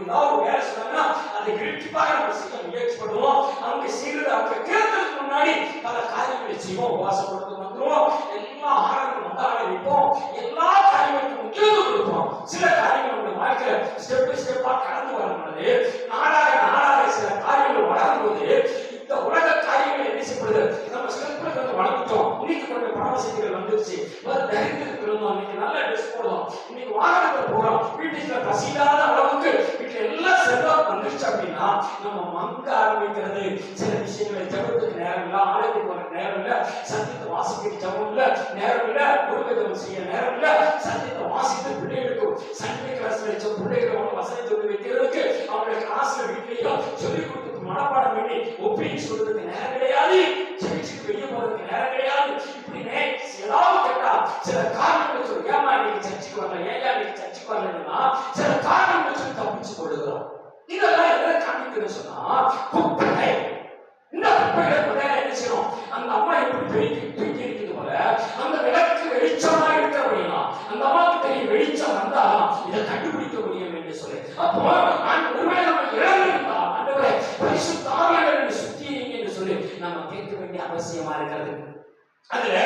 ஏதாவது ஒரு வேலை சொன்னாங்கன்னா அதை கிரிட்டிப்பாக நம்ம செய்ய முயற்சி பண்ணுவோம். அவங்க செய்யறது அவங்க கேட்கறதுக்கு முன்னாடி பல காரியங்களை செய்வோம். உபாசப்படுறதுக்கு வந்துருவோம், எல்லா ஆரம்பம் முதலாள நிற்போம், எல்லா காரியங்களுக்கும் முக்கியத்துவம் கொடுப்போம். சில காரியங்கள் நம்ம வாழ்க்கையில ஸ்டெப் பை ஸ்டெப்பா கடந்து வரும்போது நாளாக நாளாக சில காரியங்கள் வளரும்போது இந்த உலக காரியங்கள் என்ன செய்யப்படுது? நம்ம ஸ்டெப்ல கொஞ்சம் வளர்ந்துட்டோம், இன்னைக்கு கொஞ்சம் பண வசதிகள் வந்துருச்சு, தரித்திரத்துக்கு இருந்தோம், இன்னைக்கு நல்ல ட்ரெஸ் போடுறோம், இன்னைக்கு வாகனத்துல போறோம், வீட்டுல பசியில்லாத அளவுக்கு வீட்டுல எல்லாம் செல்வம் வந்துருச்சு அப்படின்னா நம்ம மங்க ஆரம்பிக்கிறது. சில விஷயங்களை ஜபத்துக்கு நேரம் இல்ல, ஆலயத்துக்கு வர நேரம் இல்ல, சத்தியத்தை வாசிக்க ஜபம் இல்ல நேரம் இல்ல, குடும்ப ஜபம் செய்ய நேரம் இல்ல, சத்தியத்தை வாசித்து பிள்ளைகளுக்கு சண்டை கிளாஸ்ல வச்ச பிள்ளைகளை வசதி சொல்லி வைக்கிறதுக்கு அவங்களுக்கு கிளாஸ்ல வீட்லயும் சொல்லிக் கொடுத்து மனப்பாடம் பண்ணி ஒப்பீனியன் சொல்றதுக்கு நேரம் கிடையாது, சர்ச்சுக்கு வெளியே போறதுக்கு நேரம் கிடையாது. இப்படி ஏதாவது கேட்டா சில காரணங்களை சொல்லி ஏமா இன்னைக்கு சர்ச்சுக்கு வரல, ஏன் இன்னைக்கு சர்ச்சுக்கு வரலன்னா சில காரணங்களை சொல்லி தப்பிச்சு கொள்ளுகிறோம். இதெல்லாம் எதை காமிக்கிறேன்னு சொன்னா குப்பை. இந்த குப்பைகளை முதல்ல என்ன செய்யணும்? அந்த அம்மா எப்படி தூக்கி இருக்குது போல அந்த விளக்கு வெளிச்சமா இருக்க முடியும். அந்த அம்மாவுக்கு தெரியும் வெளிச்சம் வந்தா இதை கண்டுபிடிக்க முடியும் என்று சொல்லி. அப்போ ஒருவேளை நம்ம இழந்திருந்தா ஆண்டவரே பரிசுத்த ஆவியானவரை சுத்தியீங்க என்று சொல்லி நம்ம கேட்க வேண்டிய அவசியமா இருக்கிறது. அதுல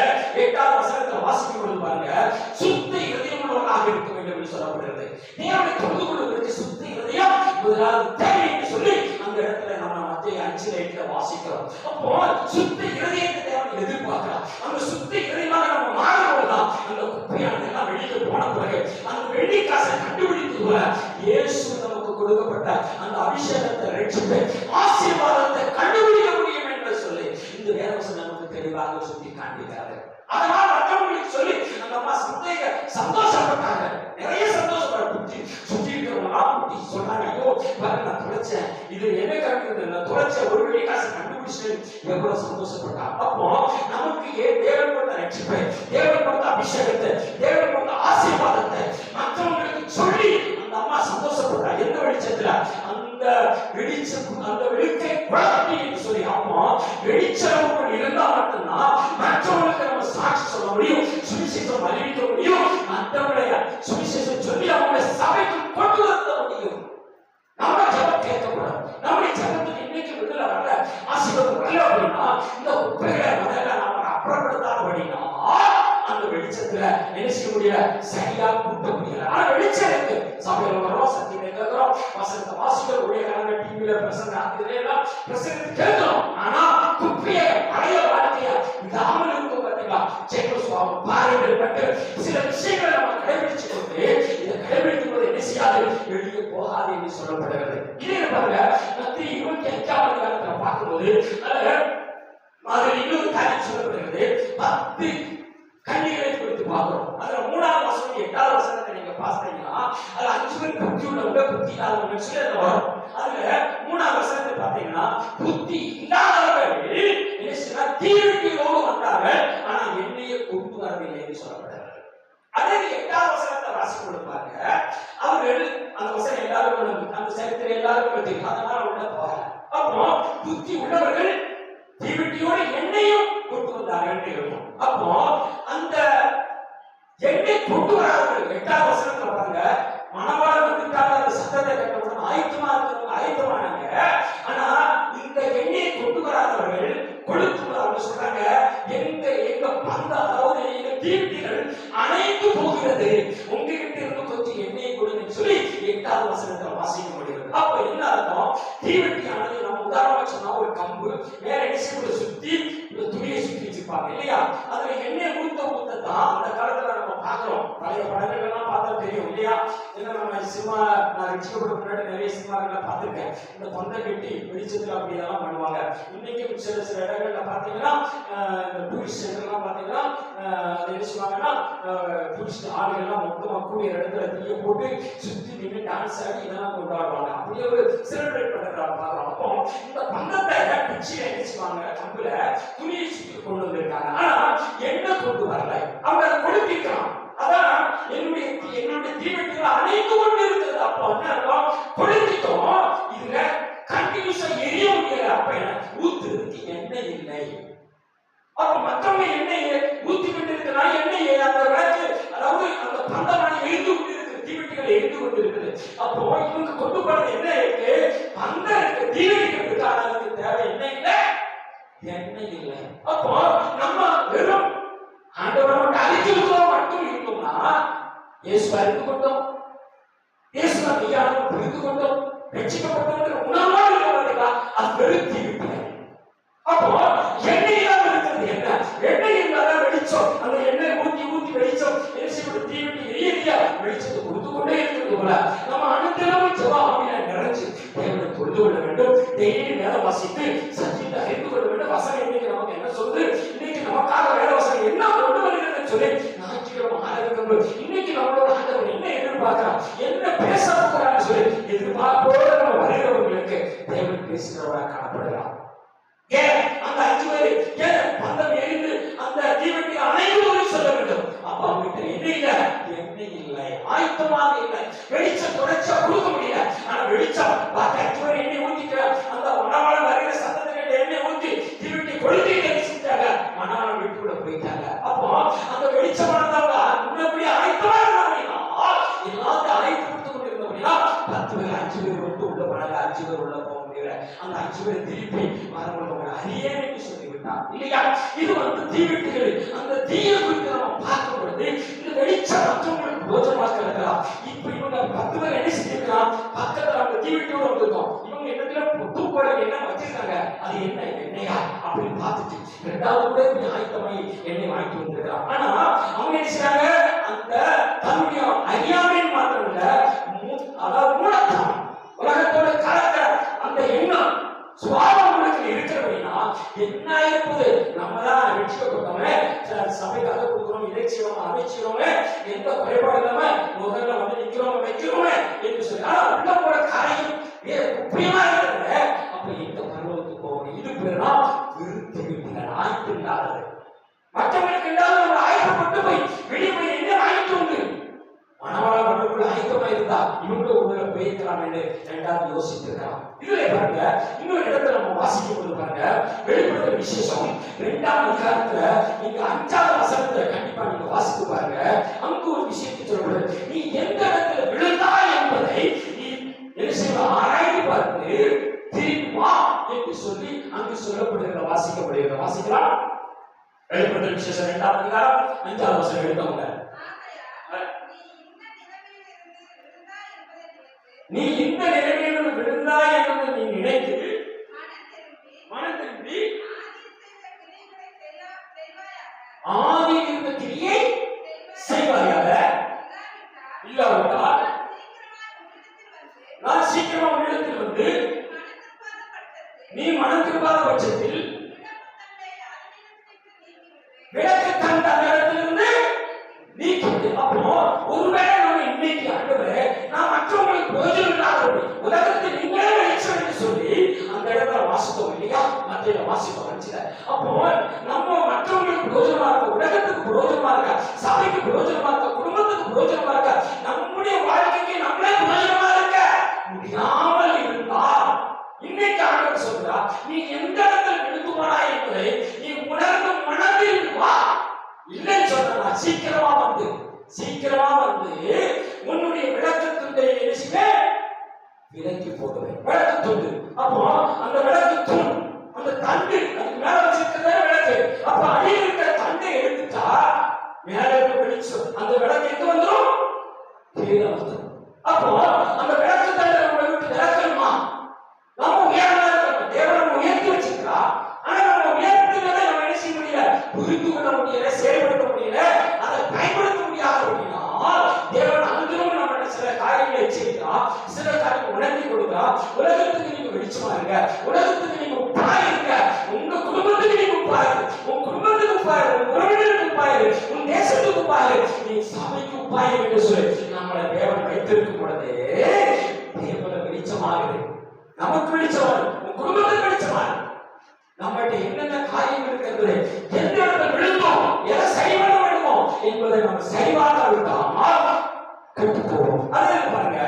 8ஆம் வசனத்தை வாசிக்கும் பொழுது பாருங்க, சுத்த இதயம் உள்ளவராக இருக்க வேண்டும் என்று சொல்லப்படுகிறது. தேவனை தொழுது கொள்வதற்கு சுத்த இதயம் முதலாவது தேவை என்று சொல்லி அந்த இடத்துல நம்ம மத்திய 5:8 வாசிக்கிறோம். அப்போ சுத்த இதயத்தை தேவன் எதிர்பார்க்கிறார். அந்த சுத்த இதயமாக நம்ம மாறும்போதுதான் அந்த குப்பையானது எல்லாம் வெளியே போன பிறகு அந்த வெள்ளி காசை கண்டுபிடித்து போல இயேசு நமக்கு கொடுக்கப்பட்ட அந்த அபிஷேகத்தை, ரட்சிப்பை, ஆசீர்வாதத்தை கண்டுபிடிக்க முடியும் என்று சொல்லி இந்த வேதவசனம் நமக்கு தெளிவாக சொல்லி காண்பிக்கிறார்கள். அதனால மற்றவங்களுக்கு சொல்லி அந்த அம்மா சந்தோஷப்பட்டாங்க, நிறைய சந்தோஷப்பட்டு சுற்றி இருக்கிறவங்களாம் குட்டி சொன்னாங்க, ஐயோ பாருங்க நான் தொலைச்சேன், இது என்ன காட்டுறது, நான் தொலைச்ச ஒரு வெள்ளி காசை கண்டுபிடிச்சு எவ்வளவு சந்தோஷப்பட்டா. அப்போ நமக்கு தேவன் கொடுத்த ரட்சிப்பை, தேவன் கொடுத்த அபிஷேகத்தை, தேவன் கொடுத்த ஆசீர்வாதத்தை மற்றவங்களுக்கு சொல்லி அந்த அம்மா சந்தோஷப்படுறா. எந்த வெளிச்சத்துல? அந்த வெளிச்சை குழப்பி என்று சொல்லி. அம்மா வெளிச்சம் இருந்தா மட்டும்தான் மற்றவங்களுக்கு நம்ம சாட்சி சொல்ல முடியும், சுவிசேஷம் அறிவிக்க முடியும், மற்றவங்களை சுவிசேஷம் சொல்லி அவங்களை சபைக்கு கொண்டு வர முடியும். நம்ம ஜபம் கேட்கக்கூடாது. நம்முடைய ஜபத்துக்கு இன்னைக்கு விடுதலை வரல, ஆசீர்வாதம் வரல அப்படின்னா இந்த குப்பைகளை முதல்ல நம்ம அப்புறப்படுத்தாதபடினா அந்த வெளிச்சத்துல என்ன செய்ய முடியல, சரியா கூட்ட முடியல. ஆனா வெளிச்சம் இருக்கு. சபையில வரோம், சத்தியத்தை கேட்கிறோம், வசனத்தை வாசிக்கிறோம், ஊழியக்காரங்க டிவியில பிரசங்க ஆகுதுலாம் பிரசங்கத்தை கேட்கிறோம். ஆனா குப்பைய பழைய வாழ்க்கைய விடாமல் இருக்கும். பார்த்தீங்களா, ஜெயசுவாமி பாறைகள் பட்டு சில விஷயங்களை நம்ம கடைபிடிச்சு கொண்டு இதை கடைபிடிக்கும் போது என்ன செய்யாது, வெளியே போகாது என்று சொல்லப்படுகிறது. இதே பாருங்க, மத்திய 25ஆம் அதிகாரத்துல பார்க்கும்போது அதில் இன்னொரு காரியம் சொல்லப்படுகிறது. 10 கன்னிகளை குறித்து பார்க்கிறோம். அதுல 3ஆம் வசனம் 8ஆம் வசனத்தை நீங்க பார்த்தீங்கன்னா அதுல 5 பேர் புத்தி உள்ளவங்க, புத்தி இல்லாதவங்க சொல்லி வரும். அதுல 3ஆம் வசனத்தை பார்த்தீங்கன்னா புத்தி இல்லாதவர்கள் என்ன செய்ய தீவிரத்தோடு வந்தார்கள், ஆனா எண்ணெயை கொண்டு வரவில்லை என்று சொல்லப்படுகிறது. அதே 8ஆம் வசனத்தை வாசித்து கொடுப்பாங்க. அவர்கள் அந்த வசனம் எல்லாரும் அந்த சரித்திரம் எல்லாருக்கும் தெரியும், அதனால உள்ள போகல. அப்போ புத்தி உள்ளவர்கள் தீவிரத்தோடு எண்ணெயும் கொண்டு வந்தார்கள் இருக்கும். அப்போ அந்த எண்ணெய் கொண்டு வராதவர்கள் 8ஆம் வசனத்துல பாருங்க, மணவாளன் வந்துட்டாங்க, அந்த சத்தத்தை கேட்டவுடன் ஆயத்தமா இருக்கிறவங்க ஆயத்தமானாங்க. ஆனா இந்த எண்ணெயை கொண்டு வராதவர்கள் கொளுத்து அவங்க சொல்றாங்க, எங்க பந்த அதாவது எங்க தீர்த்திகள் அணைந்து போகிறது, உங்ககிட்ட இருந்து கொஞ்சம் எண்ணெயை கொடுங்கன்னு சொல்லி 8ஆம் வசனத்துல வாசிக்க முடிகிறது. அப்ப என்ன அர்த்தம், தீவெட்டியானது நம்ம உதாரணமா சொன்னா ஒரு கம்பு வேற என்ன சுத்தி துணியை சுத்தி வச்சிருப்பாங்க இல்லையா, அதுல எண்ணெய் ஊத்தத்தான் அந்த காலத்துல நம்ம பாக்குறோம். பழைய படங்கள் எல்லாம் பார்த்தா தெரியும் இல்லையா. ஏன்னா நம்ம சினிமா, நான் ரசிக்கப்பட்ட முன்னாடி நிறைய சினிமாக்கள்லாம் பார்த்திருக்கேன். இந்த தொண்டை கட்டி வெளிச்சத்துல அப்படி எல்லாம் பண்ணுவாங்க. இன்னைக்கு சில இடங்கள்ல பாத்தீங்கன்னா இந்த டூரிஸ்ட் சென்டர்லாம் பாத்தீங்கன்னா அது என்ன சொல்லுவாங்கன்னா, டூரிஸ்ட் ஆளுகள்லாம் மொத்தமா கூடிய இடத்துல தீய போட்டு சுத்தி நின்று டான்ஸ் ஆடி இதெல்லாம் கொண்டாடுவாங்க. அப்படியே ஒரு செலிப்ரேட் பண்றாங்க பாக்குறோம். அப்போ இந்த பந்தத்தை பிச்சில என்ன செய்வாங்க, கம்புல துணியை சுத்தி கொண்டு வந்திருக்காங்க. ஆனா என்ன கொண்டு வரல, அவங்க அதை கொடுத்திருக்கலாம். அதான் என்னுடைய தீவெட்டிகள் அணைந்து கொண்டு இருக்கிறது. அப்போ என்ன கொடுத்துட்டோம், இதுல கண்டினியூஸா எரிய முடியல. அப்ப ஊத்துறதுக்கு எண்ணெய் இல்லை. அப்ப மற்றவங்க எண்ணெய் ஊத்தி கொண்டு இருக்கிறா, எண்ணெய் அந்த விளக்கு அதாவது அந்த பந்தமான எழுந்து கொண்டு இருக்கு, தீவெட்டிகள் எழுந்து கொண்டு இருக்குது. அப்போ இவங்க கொண்டு போறது என்ன இருக்கு, பந்தம் இருக்கு, தீவெட்டிகள் இருக்கு, ஆனா அதுக்கு தேவை என்ன இல்லை, எண்ணெய் இல்லை. அப்போ நம்ம வெறும் ஆண்டவரோட அறிக்கைகளோட மட்டும் இருந்தோம்னா இயேசு அறிந்து கொண்டோம், இயேசுவை மெய்யானவரை புரிந்து கொண்டோம், ரட்சிக்கப்பட்டோம்ன்ற உணர்வோடு இருக்கிறதா, அது வெறுத்தி விட்டது. அப்போ எண்ணெய் இல்லாம இருக்கிறது என்ன, எண்ணெய் இல்லாத வெளிச்சம், அந்த எண்ணெய் ஊத்தி ஊத்தி வெளிச்சம் என்ன தீவிட்டி எரிய வெளிச்சத்தை கொடுத்து கொண்டே இருக்கிறது போல நம்ம அனுதினமும் ஜெப ஆவியில நிறைஞ்சு தேவனை தொழுது கொள்ள வேண்டும். டெய்லி வேலை வாசித்து சத்தியத்தை அறிந்து கொள்ள வேண்டும். வசனம் இன்னைக்கு நமக்கு என்ன சொல்லுது, இன்னைக்கு நமக்காக வேலை வசனம் என்ன கொண்டு வருகிறதுன்னு சொல்லி ஞாயிற்றுக்கிழமை ஆரம்பிக்கும் இன்னைக்கு நம்மளோட ஆண்டவர் என்ன எதிர்பார்க்கிறான், என்ன பேச போகிறான்னு சொல்லி எதிர்பார்ப்போடு நம்ம வருகிறவர்களுக்கு தேவன் பேசுகிறவராக காணப்படுகிறான். ஏன் அந்த 5 பேர் ஏன் பந்தம் எரிந்து அந்த தீவெட்டி அணைந்து சொல்ல வேண்டும். அப்ப அவங்ககிட்ட எண்ணெய் இல்லை, ஆயத்தமாக இல்லை, வெளிச்சம் தொடர்ச்சியா கொடுக்க முடியல. ஆனா வெளிச்சம் 5 பேர் எண்ணெய் ஊத்திக்கிற அந்த மணவாளன் வருகிற சத்தத்தை எண்ணெய் ஊத்தி தீவெட்டி கொளுத்திட்டு செஞ்சாங்க, மணவாளன் வீட்டுக்குள்ள போயிட்டாங்க. அப்போ அந்த வெளிச்சமானதவங்க முன்னபடி ஆயத்தமா இருந்தாங்க, எல்லாத்தையும் ஆயத்தப்படுத்தி கொண்டிருந்த அப்படின்னா 10 பேர் 5 பேர் மட்டும் உள்ள போனாங்க, 5 பேர் உள்ள போக முடியல. அந்த 5 பேர் திருப்பி வரவங்க அறியேன் என்று சொல்லிவிட்டார் இல்லையா. இது தீவெட்டிகள் அந்த தீய குறித்து நம்ம பார்க்கும் பொழுது இந்த வெளிச்சம் மற்றவங்களுக்கு போஜனமாக இருக்கலாம். இப்ப இவங்க 10 பேர் என்ன செஞ்சிருக்கலாம், பக்கத்துல அந்த தீவெட்டியோட வந்திருக்கோம், இவங்க என்னத்துல புத்துப்பட என்ன வச்சிருக்காங்க, அது என்ன எண்ணெயா அப்படின்னு பார்த்துட்டு 2வது கூட இப்படி ஆயத்தமாய் எண்ணெய் வாங்கிட்டு வந்திருக்காங்க. ஆனா அவங்க என்ன செய்றாங்க, அந்த தன்னுடைய அறியாமையின் மாத்திரம் இல்ல, அதாவது மூலத்தனம் உலகத்தோட கலக்க அந்த எண்ணம் சுவாபம் இருக்கிறபடினா என்ன இருப்பது, நம்ம தான் ரட்சிக்கப்பட்டோமே, சபைக்காக கொடுக்கிறோம், இதை செய்வோம், அதை செய்வோமே, எந்த குறைபாடு இல்லாம முதல்ல நிக்கிறோம் வைக்கிறோமே என்று சொல்லி. ஆனா உள்ள போற காரியம் முக்கியமா இருக்கிறது. அப்ப எந்த பருவத்துக்கு போகணும், இது பேருனா விருத்தி ஆய்ப்பு இல்லாதது. மற்றவங்களுக்கு இல்லாத ஒரு ஆய்வுப்பட்டு போய் என்று இரண்டாவது யோசித்திருக்கலாம். இதுல பாருங்க இன்னொரு இடத்துல நம்ம வாசிக்கும் போது பாருங்க வெளிப்படுத்துற விசேஷம் 2ஆம் அதிகாரத்துல நீங்க 5வது வசனத்தை கண்டிப்பா நீங்க வாசித்து பாருங்க. அங்கு ஒரு விஷயத்தை சொல்லப்படுது. நீ எந்த இடத்துல விழுந்தாய் என்பதை நீ என்ன செய்ய ஆராய்ந்து பார்த்து திரும்பி வா என்று சொல்லி அங்கு சொல்லப்படுகிற வாசிக்கப்படுகிற வாசிக்கலாம். வெளிப்படுத்துற விசேஷம் 2ஆம் அதிகாரம் 5வது வசனம் எடுத்தவங்க நீ இந்த நிலைமையில் விழுந்தாய் என்பதை நீ நினைத்து மனம் திரும்பி ஆதி இருந்த கிரியை செய்வாயாக. இல்லாவிட்டால் நான் சீக்கிரமா உன்னிடத்தில் வந்து நீ மனம் திரும்பாத பட்சத்தில் விளக்கு கண்ட இடத்திலிருந்து நீக்கிவிடு. அப்போ ஒருவேளை நம்ம இன்னைக்கு ஆண்டவரே நான் மற்றவங்களுக்கு பிரயோஜனம் இல்லாதபடி உலகத்தில் நீங்களே வெளிச்சம் என்று சொல்லி அந்த இடத்துல வாசித்தோம் இல்லையா? மத்தியில வாசித்தோம். அப்போ நம்ம மற்றவங்களுக்கு பிரயோஜனமா இருக்க, உலகத்துக்கு பிரயோஜனமா இருக்க, சபைக்கு பிரயோஜனமா இருக்க, குடும்பத்துக்கு பிரயோஜனமா இருக்க, நம்முடைய வாழ்க்கைக்கு நம்மளே பிரயோஜனமா இருக்க முடியாமல் இருந்தால் இன்னைக்கு ஆண்டவர் சொல்றார் நீ எந்த இடத்துல விழுந்து போனாய் என்பதை நீ உணர்ந்து மனதில் வா. இல்லைன்னு சொன்னா சீக்கிரமா வந்து உன்னுடைய விளக்கு துண்டை விலக்கி போடுவேன். விளக்கு துண்டு. அப்போ அந்த விளக்கு துண்டு அந்த தண்டு அதுக்கு மேல வச்சிருக்கிறதே விளக்கு. அப்ப அடியில் இருக்கிற தண்டை எடுத்துட்டா மேல இருக்க வெளிச்சம் அந்த விளக்கு எங்க வந்துடும்? கீழே வந்துடும். அப்போ அந்த விளக்கு தண்டை நம்ம விட்டு விளக்கணுமா? நம்ம உயர்ந்தா இருக்கணும். தேவன் நம்ம உயர்த்தி வச்சிருக்கா. ஆனா நம்ம உயர்த்துவதை நம்ம என்ன செய்ய முடியல, புரிந்து கொள்ள முடியல, செயல்படுத்த முடியல, அதை பயன்படுத்த முடியாத அப்படின்னா தேவன் அங்கிலும் நம்ம சில காரியங்களை செய்தா, சில காரியங்களை உணர்த்தி கொடுத்தா, உலகத்துக்கு நீங்க வெளிச்சமா இருங்க, உலகத்துக்கு நீங்க உப்பா இருங்க, உங்க குடும்பத்துக்கு நீங்க உப்பா இரு, உன் குடும்பத்துக்கு உப்பா இரு, உன் உறவினருக்கு உப்பா இரு, உன் தேசத்துக்கு உப்பா இரு, நீ சபைக்கு உப்பா இரு என்று சொல்லி நம்மளை தேவன் வைத்திருக்கும் பொழுது தேவனை வெளிச்சமாகுது. நமக்கு வெளிச்சமாகுது, உன் குடும்பத்துக்கு வெளிச்சமாகுது. நம்மகிட்ட என்னென்ன காரியம் இருக்கிறது, எந்த இடத்துல விழுந்தோம், எதை சரி பண்ண வேண்டுமோ என்பதை நம்ம சரிவாக விட்டால் கெட்டு போவோம். அதே பாருங்க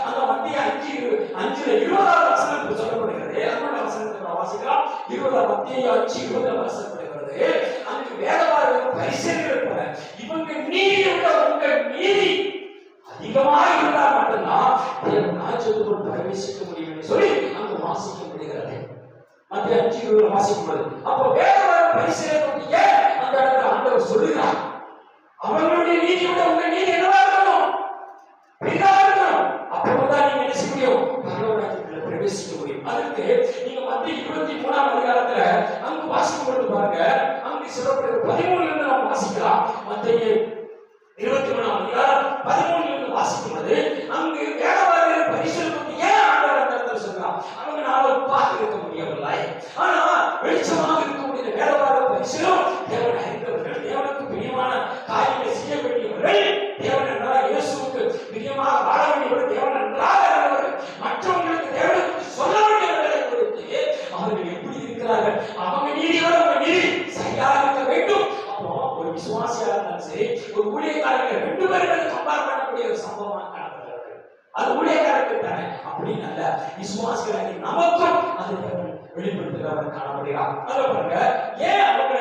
அந்த மத்திய 5:20 வசனம் சொல்லப்படுகிறது. அந்த வசனத்தை வாசிக்கலாம். 20 மத்திய 5:20 வசனப்படுகிறது. அங்கு வேதபாரகர்கள் பரிசேயர்கள் போல இவங்க நீதியை விட உங்க நீதி அதிகமாக இருந்தால் மட்டும்தான் தேவன் ராஜ்யத்துக்குள் பிரவேசிக்க முடியும் என்று சொல்லி அங்கு வாசிக்கப்படுகிறது. மத்திய 5:20 வாசிக்கப்படுது. அப்போ வேதபாரகர்கள் பரிசேயர்கள் ஏன் அந்த இடத்துல ஆண்டவர் சொல்லுகிறார்? அவர்களுடைய நீதியை விட உங்க நீதி என்னவா இருக்கணும்? அப்போதான் நீங்க என்ன செய்ய முடியும்? பரலோகத்தில் பிரவேசிக்க முடியும். அதுக்கு நீங்க மத்திய 23ஆம் அதிகாரத்துல அங்கு வாசிக்கும் பொழுது பாருங்க, அங்கு சொல்லப்படுகிற 13 இருந்து நாம் வாசிக்கலாம். மத்திய 23ஆம் அதிகாரம் 13 இருந்து வாசிக்கும் பொழுது அங்கு வேதபாரகர்கள் பரிசேயர்கள் ஏன் ஆண்டவர் அந்த இடத்துல சொல்றார்? அவங்க நாளை பார்த்து இருக்க முடியவில்லை, ஆனா வெளிச்சமாக இருக்கக்கூடிய வேதபாரகர்கள் பரிசேயரும் தேவனை அறிந்தவர்கள், தேவனுக்கு பிரியமான காரியங்களை செய்ய வேண்டியவர்கள், தேவன் என்றால் இயேசுவுக்கு பிரியமாக வாழ வேண்டியவர்கள், தேவன் என்றால் மற்றவங்களுக்கு தேவனுக்கு சொல்ல வேண்டியவர்களை கொடுத்து அவர்கள் எப்படி இருக்கிறார்கள், அவங்க நீதியோட அவங்க நீதி சரியாக இருக்க வேண்டும். அப்போ ஒரு விசுவாசியாக இருந்தாலும் சரி, ஒரு ஊழியக்காரர்கள் 2 பேரும் கம்பேர் பண்ணக்கூடிய ஒரு சம்பவமாக காணப்படுகிறது. அது ஊழியக்காரர்கள் தானே அப்படின்னு அல்ல, விசுவாசிகளாகி நமக்கும் அதை வெளிப்படுத்துகிறவர் காணப்படுகிறார். அதை பாருங்க ஏன் அவங்க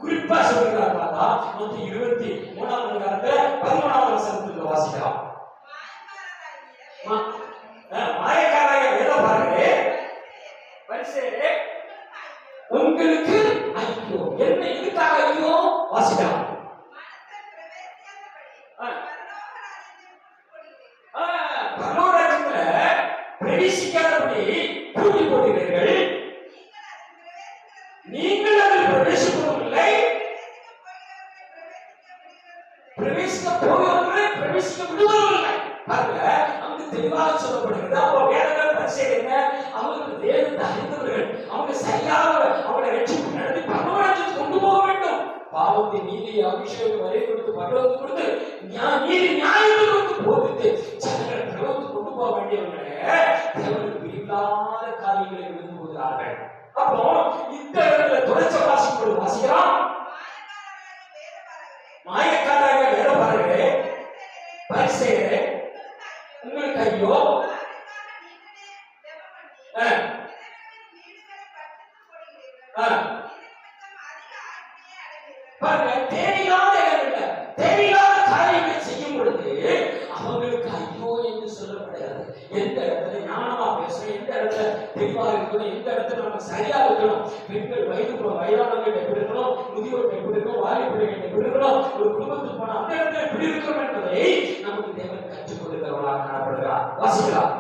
குறிப்பா சொல்கிறார் பார்த்தா மத்திய 23ஆம் அதிகாரத்துல 13ஆவது வசனத்துல வாசிக்கலாம். மாயக்காரங்க வேதபாரகரே பரிசேயரே உங்களுக்கு ஐயோ. என்ன இதுக்காக ஐயோ? வாசிக்கலாம். பரலோகராஜ்யத்துல பிரவேசிக்காதபடி பூட்டி போடுகிறீர்கள், நீங்கள் அதில் பிரவேசிப்பதில்லை, பிரவேசிக்க போகிறவர்களை பிரவேசிக்க விடுவதில்லை. பாருங்க அங்கு தெளிவாக சொல்லப்படுகிறது. அப்போ வேதங்கள் பரிசேயர் என்ன? அவங்களுக்கு தேவனை அறிந்தவர்கள், அவங்க சரியாக அவங்களை ரட்சிப்பு நடத்தி பரலோகத்துக்கு கொண்டு போக வேண்டும். பாவத்தை நீதியை அபிஷேகம் வரை கொடுத்து பரலோகத்துக்கு கொடுத்து நீதி நியாயத்தை கொடுத்து போதித்து ஜனங்களை பரலோகத்துக்கு கொண்டு போக வேண்டியவர்களே தேவனுக்கு பிரியாத காரியங்களை விழுந்து போகிறார்கள். அப்போ இந்த இடத்துல தொடர்ச்ச வாசிப்பது வாசிக்கிறோம். மாயக்காரர்கள் வேதபாரகரே பரிசேயரே உங்களுக்கு ஐயோ. தெளிவாக இருக்கணும், எந்த இடத்துல நம்ம சரியா இருக்கணும், பெண்கள் வயதானவர்கள் எப்படி இருக்கணும், முதியோர் எப்படி இருக்கணும், வாலிபர்கள் எப்படி இருக்கணும், ஒரு குடும்பத்துக்கு போன அந்த இடத்துல எப்படி இருக்கணும் என்பதை நமக்கு தேவன் கற்றுக் கொடுக்கிறவர்களாக காணப்படுகிறார். வாசிக்கலாம்.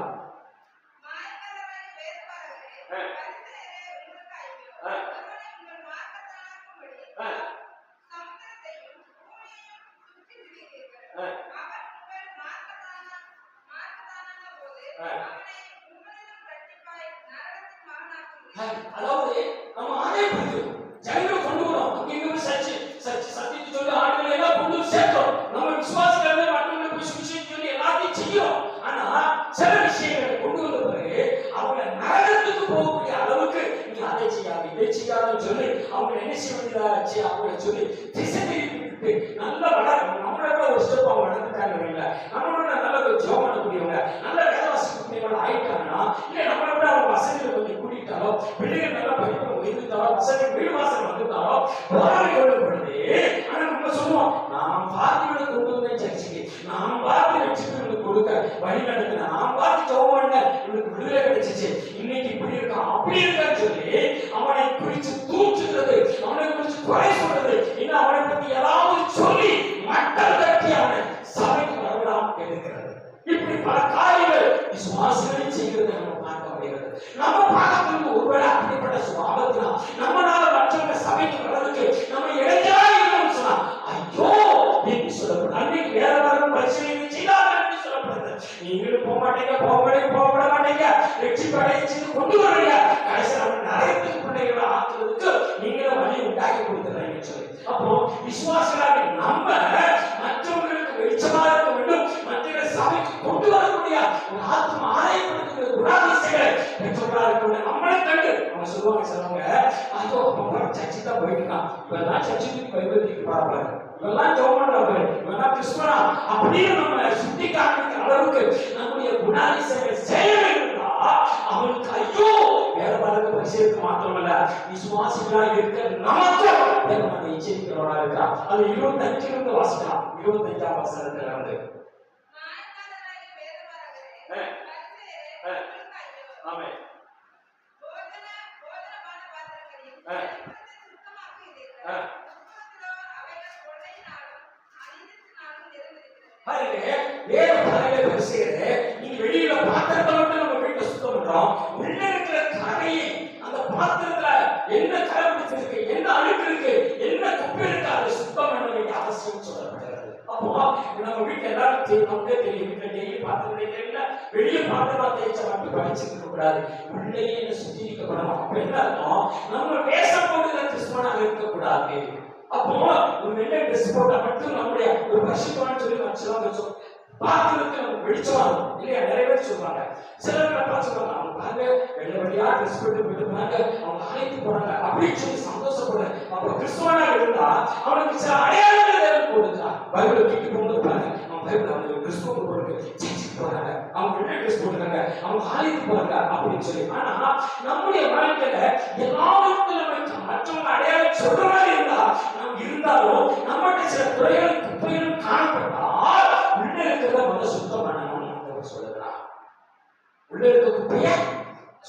அதாவது நம்ம ஆதாயப்படுத்தும் ஜனங்களை கொண்டு வரோம், அங்கேயும் சத்தியத்தை சொல்லி ஆடுகளை எல்லாம் கொண்டு சேர்த்தோம், நம்ம விசுவாசிகளை மற்றவங்களுக்கு சுவிசேஷம் சொல்லி எல்லாத்தையும் செய்யும். ஆனா சில விஷயங்களை கொண்டு வந்த பிறகு அவங்க நரகத்துக்கு போகக்கூடிய அளவுக்கு நீங்க அதை செய்யாத இதை செய்யாதுன்னு சொல்லி அவங்க என்ன செய்ய வேண்டியதாச்சு அவங்களை சொல்லி திசை திருப்பி நல்ல நம்மளோட ஒரு ஸ்டெப் அவங்க நடந்துட்டாங்க இல்ல, நம்மளோட நல்ல ஒரு ஜோம் பண்ணக்கூடியவங்க நல்ல வேதவாசிக்கூடியவங்க ஆயிட்டாங்கன்னா, இல்ல நம்மளை விட அவங்க வசதிகளை கொஞ்சம் கூட்டிட்டாலோ, பிள்ளைகள் நல்லா படிப்பு உயர்ந்துட்டாலோ, வசதி வீடு வாசல் வந்துட்டாலோ போராடி கொள்ளப்படுது. ஆனா நம்ம சொல்லுவோம், நாம் பார்த்து கொண்டு வந்தேன் சர்ச்சைக்கு, நாம் பார்த்து ரட்சிப்பு கொடுக்க வழி நடத்தின, நாம் பார்த்து ஜோம் பண்ண இவனுக்கு விடுதலை கிடைச்சிச்சு, இன்னைக்கு இப்படி இருக்கான் அப்படி இருக்கான்னு சொல்லி அவனை குறிச்சு தூற்றுகிறது, அவனை குறிச்சு குறை சொல்றது, இன்னும் அவனை பத்தி ஏதாவது சொல்லி மட்டம் தட்டி அவனை சபைக்கு வரவிடாமல் கெடுக்கிறது. இப்படி பல காரியங்கள் விசுவாசிகளை செய்கிறது நம்ம பார்க்க முடிகிறது. நம்ம பார்க்கறது ஒருவேளை அப்படிப்பட்ட சுபாவத்தினா நம்மளால மற்றவங்க சபைக்கு வர்றதுக்கு நம்ம இடைஞ்சலா இருக்கணும்னு சொன்னா ஐயோ என்று சொல்லப்படும். அன்னைக்கு வேற வரும் பரிசீலனை செய்தார்கள் என்று சொல்லப்படுது. நீங்களும் போக விட மாட்டீங்க, வெற்றி படைச்சு கொண்டு வரீங்க, கடைசியில் அவன் நரகத்துக்கு பிள்ளைகளை ஆக்குறதுக்கு நீங்களும் வழி உண்டாக்கி கொடுத்துறீங்கன்னு சொல்லி. அப்போ விசுவாசிகளாக நம்ம மற்றவர்களுக்கு வெளிச்சமாக இருக்க வேண்டும், மற்ற சபைக்கு கொண்டு வரக்கூடிய ஒரு ஆத்ம ஆதாயப்படுத்துகிற குணாதிசயங்களை பெற்றவர்களாக இருக்க வேண்டும். நம்மளை கண்டு அவங்க சொல்லுவாங்க அதோ சர்ச்சை தான் போயிருக்கான், இவெல்லாம் சர்ச்சைக்கு பைபிளுக்கு பாருங்க, இவெல்லாம் ஜோமன்றவர், இவெல்லாம் கிறிஸ்துவனா அப்படின்னு நம்ம சுட்டி காண்பிக்கிற அளவுக்கு நம்முடைய குணாதிசயங்கள் செயல் இருந்தா அவனுக்கு ஐயோ வேற பாருங்க பரிசீலிக்க மாத்திரமல்ல விசுவாசிகளாக இருக்க நமக்கும் அதை எச்சரிக்கிறவர்களாக இருக்கா. அது 25 வாசிக்கலாம், 25ஆம் வசனத்துல இருந்து. ஆமென். வேற பலகை பரிசீலனை நீங்க வெளியில பாத்திரத்தை மட்டும் நம்ம வீட்டை சுத்தம் பண்றோம், உள்ள இருக்கிற கரையை அந்த பாத்திரத்துல என்ன கரை பிடிச்சிருக்கு, என்ன அழுக்கு இருக்கு, என்ன குப்பை இருக்கு, அதை சுத்தம் பண்ண வேண்டிய அவசியம் சொல்லப்படுகிறது. அப்போ நம்ம வீட்டுல எல்லாரும் நமக்கே தெரியும், வீட்டுல டெய்லி பாத்திரம் தேய்க்கல, வெளியே பாத்திரமா தேய்ச்ச மட்டும் படிச்சுக்க கூடாது, உள்ளேயே என்ன சுத்திரிக்கப்படணும். அப்ப என்ன அர்த்தம், நம்ம வேஷம் போடுகிற கிறிஸ்துவனாக இருக்கக்கூடாது. அப்போ ஒரு வெள்ளை ட்ரெஸ் போட்டா மட்டும் நம்முடைய ஒரு பரிசுத்தவான்னு சொல்லி வச்சுலாம் வச்சோம் பாத்திரத்துக்கு நம்ம வெளிச்சமா இருக்கும் இல்லையா. நிறைய பேர் சொல்றாங்க, சிலர் சொல்றாங்க அவங்க பாருங்க வெள்ளை வெள்ளையா ட்ரெஸ் போட்டு போனாங்க, அவங்க அழைத்து போறாங்க அப்படின்னு சொல்லி சந்தோஷப்படுறேன். அப்ப கிறிஸ்துவனா இருந்தா அவனுக்கு சில அடையாளங்கள் தேவை போடுதா. பைபிளை தூக்கி போகும்போது பாருங்க, அவன் பைபிள் அவங்க கிறிஸ்துவ போட்டு சர்ச்சுக்கு போறாங்க, அவங்க வெள்ளை ட்ரெஸ் போட்டுருக்காங்க, அவங்க அழைத்து போறாங்க அப்படின்னு சொல்லி. ஆனா நம்முடைய வாழ்க்கையில எல்லாவற்றிலும் மற்றவங்க அடையாளம் சொல்ற மாதிரி இருந்தா நாம் இருந்தாலும் நம்மகிட்ட சில துறைகளும் குப்பைகளும் காணப்பட்டால் உள்ள இருக்கிறத முதல்ல சுத்தம் பண்ணணும்னு சொல்லுகிறார். உள்ள இருக்க குப்பைய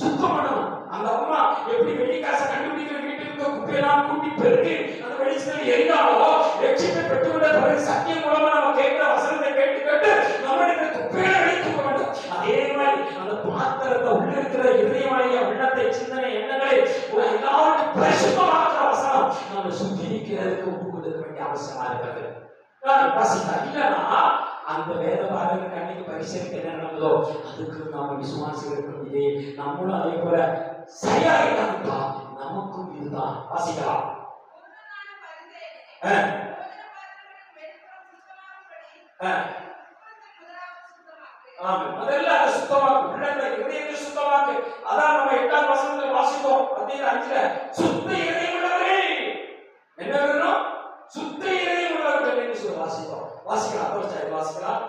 சுத்தம் பண்ணணும். அந்த அம்மா எப்படி வெள்ளிக்காசை கண்டுபிடிக்கிற வீட்டுக்கு இருக்க குப்பையெல்லாம் கூட்டி பெருக்கி அந்த வெளிச்சத்தில் எரிந்தாலோ லட்சியத்தை பெற்றுவிட பிறகு சத்தியம் மூலமா நம்ம கேட்கிற வசனத்தை கேட்டு நம்மளுடைய குப்பைகளை வெளித்துக்க வேண்டும். அதே மாதிரி அந்த பாத்திரத்தை உள்ள இருக்கிற இதயமாகிய உள்ளத்தை சிந்தனை எண்ணங்களை எல்லாருக்கும் பரிசுத்தமாக்குற வசனம் நம்ம சுத்திரிக்கிறதுக்கு ஒப்பு கொடுக்க வேண்டிய அவசியமா இருக்கிறது. இல்லைன்னா அந்த வேத பாடலுக்கு அன்னைக்கு பரிசீலிக்க என்ன நடந்ததோ அதுக்கு நாம விசுவாசிகளுக்கும் இதே நம்மளும் அதே போல சரியாக நமக்கும் இதுதான். வாசிக்கலாம். முதல்ல அதை சுத்தமாக்கு, உள்ளங்களை இதயத்தை சுத்தமாக்கு. அதான் நம்ம 8ஆம் வசனத்துல வாசித்தோம். மத்தேயு 5ல சுத்த இதயம் உள்ளவர்களே என்ன வேணும், சுத்த இதயம் உள்ளவர்கள் என்று சொல்லி வாசித்தோம். வாசிக்கலாம், அப்போஸ்தலர் வாசிக்கலாம்.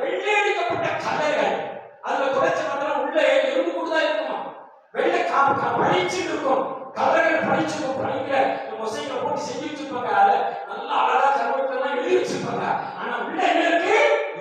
வெள்ளையடிக்கப்பட்ட கல்லறைகள், அதுல குறைச்ச பார்த்தா உள்ள எறும்பு கூட தான் இருக்கும், வெள்ளை பழிச்சு இருக்கும், கலர்கள் படிக்கிற மொசைக்களை போட்டு செஞ்சு வச்சிருப்பாங்க. அதுல நல்லா அழகா கருவெல்லாம் எழுதி வச்சிருப்பாங்க. ஆனா உள்ள என்ன இருக்கு?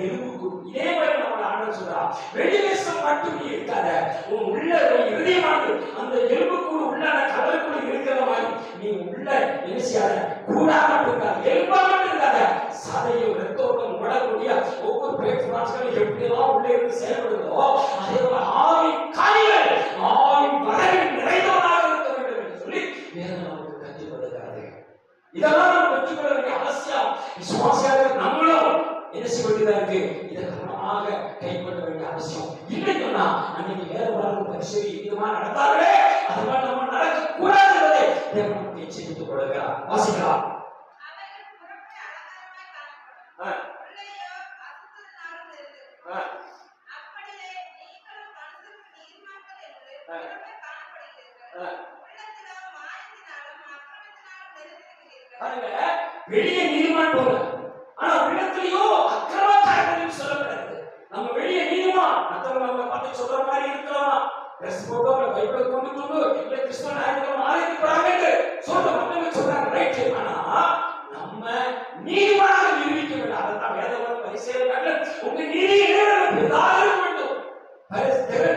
எலும்பு கூடு. இதே மாதிரி நம்ம ஆண்டவர் சொல்றா, வெளிவேஷம் மட்டும் நீ இருக்காத, உன் உள்ள இருதயமானது அந்த எலும்பு கூடு உள்ள கலருக்குள்ள இருக்கிற மாதிரி நீ உள்ள என்ன செய்யாத, கூடா மட்டும் இருக்காது, எலும்பா மட்டும் இருக்காத, சதையும் ரத்தோட்டம் உடக்கூடிய ஒவ்வொரு பேச்சுவார்த்தைகளும் எப்படியெல்லாம் உள்ளே இருந்து செயல்படுதோ அதே போல ஆவி காய்கள் ஆவி வளரில் நிறைந்தவனாக இருக்க வேண்டும் என்று சொல்லி வேதம் நமக்கு கற்றுக் கொடுக்கிறது. இதெல்லாம் நம்ம பெற்றுக்கொள்ள வேண்டிய அவசியம். விசுவாசியாக நம்மளும் என்ன செய்ய வேண்டியதா இருக்கு? இதை கவனமாக கைப்பற்ற வேண்டிய அவசியம். இல்லைன்னா அன்னைக்கு வேற உலகம் பரிசோதி இதுமா நடந்தார்களே அது மாதிரி நம்ம நடக்க கூடாது என்பதை தேவன் நமக்கு எச்சரித்துக் கொடுக்கிறார். வாசிக்கலாம். வெளியே நீதிமான் போல, ஆனா உள்ளத்திலேயோ அக்கிரமக்காரர்கள் சொல்லப்படுது. நம்ம வெளியே நீதிமான், மற்றவங்க நம்ம பார்த்து சொல்ற மாதிரி இருக்கலாமா, ட்ரெஸ் போட்டோ பைபிளை கொண்டு இல்ல கிறிஸ்தவ நாயகம் ஆரம்பிக்கிறாங்க சொல்ற மக்களுங்க சொல்றாங்க, ரைட். ஆனா நம்ம நீதிமானாக நிரூபிக்க வேண்டும். அதான் வேதவன் பரிசேயர்கள் உங்க நீதியை பெரிதாக இருக்க வேண்டும்,